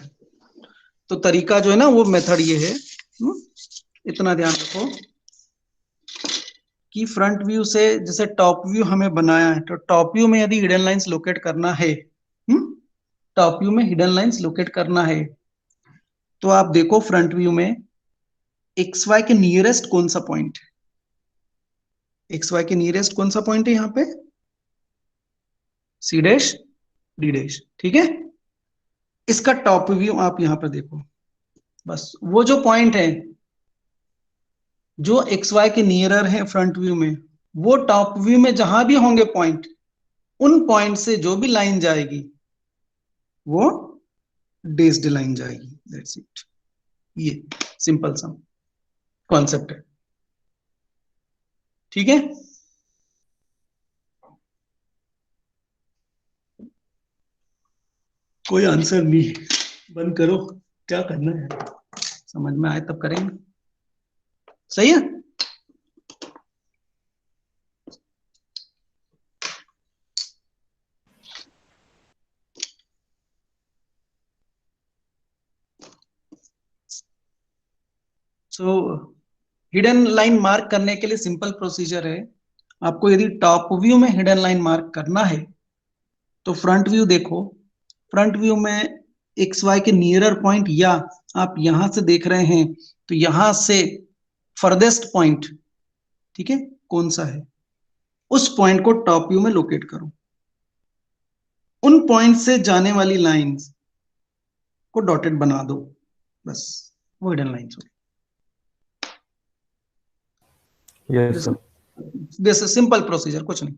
तो तरीका जो है ना, वो मेथड ये है, इतना ध्यान रखो कि फ्रंट व्यू से, जैसे टॉप व्यू हमें बनाया है, तो टॉप व्यू में यदि हिडन लाइंस लोकेट करना है, टॉप व्यू में हिडन लाइंस लोकेट करना है, तो आप देखो फ्रंट व्यू में XY के नियरेस्ट कौन सा पॉइंट है, XY के नियरेस्ट कौन सा पॉइंट है यहाँ पे, C डैश D डैश, ठीक है। इसका टॉप व्यू आप यहां पर देखो, बस वो जो पॉइंट है जो एक्स वाई के नियरर है फ्रंट व्यू में, वो टॉप व्यू में जहां भी होंगे पॉइंट, उन पॉइंट से जो भी लाइन जाएगी वो डेस्ड लाइन जाएगी। That's it. ये सिंपल सा कॉन्सेप्ट है, ठीक है। कोई आंसर नहीं, बंद करो, क्या करना है, समझ में आए तब करेंगे। सही है। सो हिडन लाइन मार्क करने के लिए सिंपल प्रोसीजर है। आपको यदि टॉप व्यू में हिडन लाइन मार्क करना है तो फ्रंट व्यू देखो, फ्रंट व्यू में एक्स वाई के नियरर पॉइंट, या आप यहां से देख रहे हैं तो यहां से फर्देस्ट पॉइंट, ठीक है, कौन सा है, उस पॉइंट को टॉप व्यू में लोकेट करो। उन पॉइंट से जाने वाली लाइंस को डॉटेड बना दो, बस वो हिडन लाइंस हो। Yes sir. This is simple procedure, कुछ नहीं,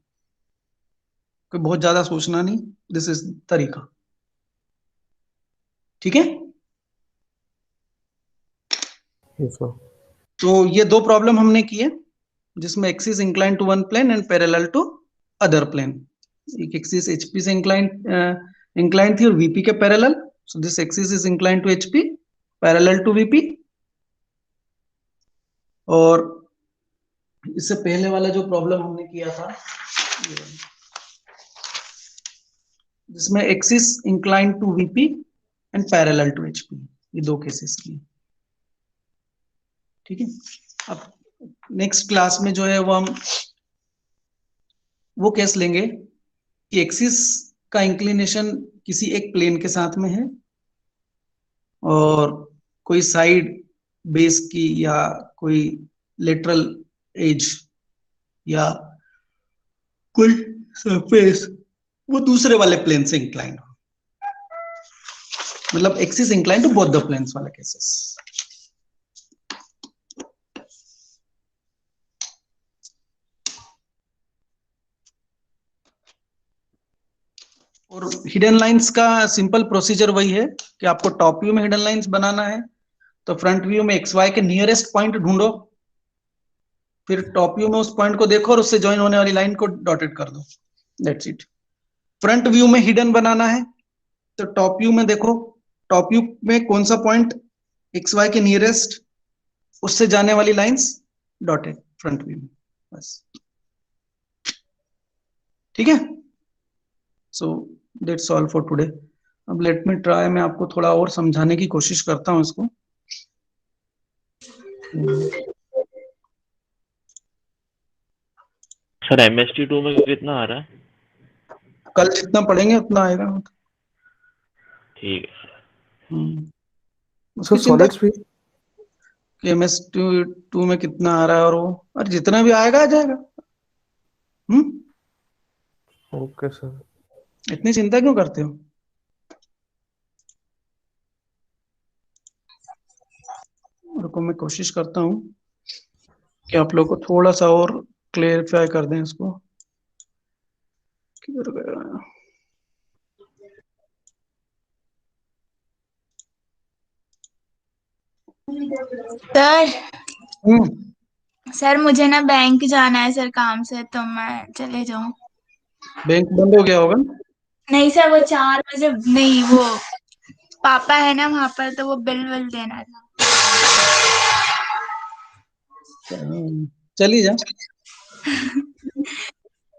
कोई बहुत ज्यादा सोचना नहीं, दिस इज तरीका, ठीक है। Yes sir. तो ये दो प्रॉब्लम हमने की है जिसमें axis incline to one plane and parallel to other plane. एक एक्सिस एचपी से इंक्लाइन थी और वीपी के पैरेलल, so this axis is incline to HP parallel to VP. और इससे पहले वाला जो प्रॉब्लम हमने किया था जिसमें axis incline to VP and parallel to HP, ये दो केसेस की, ठीक है। अब नेक्स्ट क्लास में जो है वो हम वो केस लेंगे कि एक्सिस का इंक्लिनेशन किसी एक प्लेन के साथ में है और कोई साइड बेस की या कोई लेटरल एज या कोई सरफेस वो दूसरे वाले प्लेन से इंक्लाइन हो, मतलब axis incline to both the planes वाला केसेस। और हिडन लाइंस का सिंपल प्रोसीजर वही है कि आपको टॉप व्यू में हिडन लाइंस बनाना है तो फ्रंट व्यू में एक्स वाई के नियरेस्ट पॉइंट ढूंढो, फिर टॉप व्यू में उस पॉइंट को देखो और उससे ज्वाइन होने वाली लाइन को डॉटेड कर दो, दैट्स इट। फ्रंट व्यू में हिडन बनाना है तो टॉप व्यू में देखो, टॉप व्यू में कौन सा पॉइंट एक्स वाई के नियरेस्ट, उससे जाने वाली लाइंस डॉटेड फ्रंट व्यू में, बस, ठीक है। So that's all for today. अब लेट मी ट्राई, मैं आपको थोड़ा और समझाने की कोशिश करता हूं इसको। सर MST2 में कितना आ रहा है? कल जितना पढ़ेंगे उतना आएगा। ठीक है। उसकी सर चिंता सॉलिड्स भी कि MS2 में कितना आ रहा है और वो, और जितना भी आएगा आ जाएगा। Okay sir. इतनी चिंता क्यों करते हो? रुको मैं कोशिश करता हूँ कि आप लोग को थोड़ा सा और क्लेरिफाई कर दें इसको। किधर गया? सर हम्म सर मुझे ना बैंक जाना है सर काम से, तो मैं चले जाऊं? बैंक बंद हो गया होगा। नहीं सर, वो 4 बजे नहीं, वो पापा है ना वहां पर, तो वो बिल विल देना था। चली जा।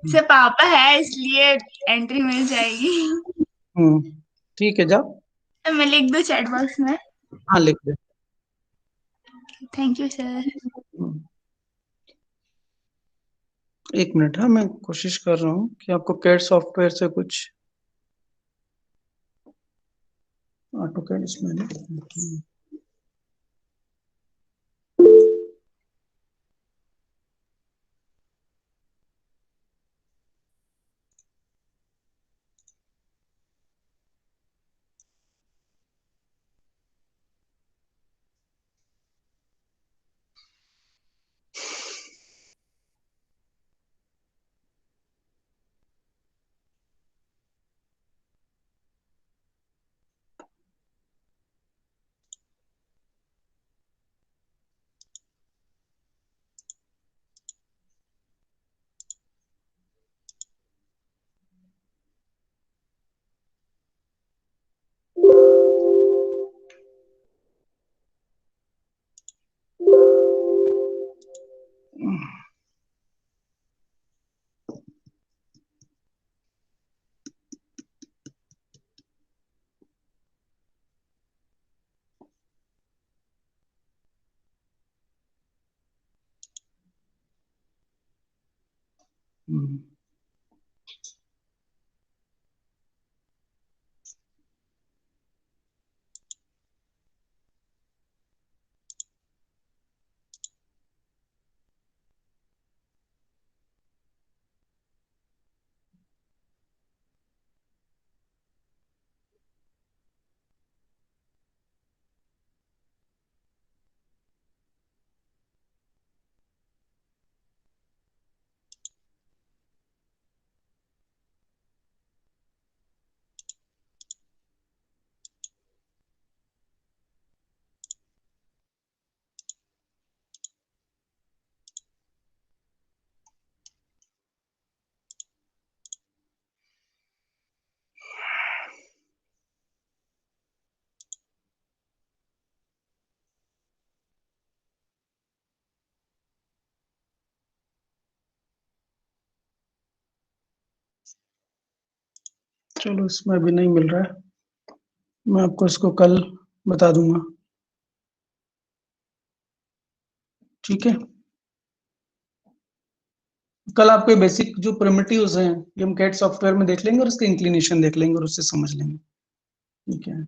सर पापा है इसलिए एंट्री मिल जाएगी। ठीक है, जाओ। तो मैं लिख दूं चैट बॉक्स में? हाँ लिख दे। Thank you sir. एक मिनट, हाँ मैं कोशिश कर रहा हूँ कि आपको कैड सॉफ्टवेयर से कुछ ऑटोकैड इसमें नहीं। चलो इसमें अभी नहीं मिल रहा है, मैं आपको इसको कल बता दूंगा। ठीक है, कल आपके बेसिक जो प्रिमिटिव्स हैं ये हम कैट सॉफ्टवेयर में देख लेंगे और उसके इंक्लिनेशन देख लेंगे और उससे समझ लेंगे। ठीक है।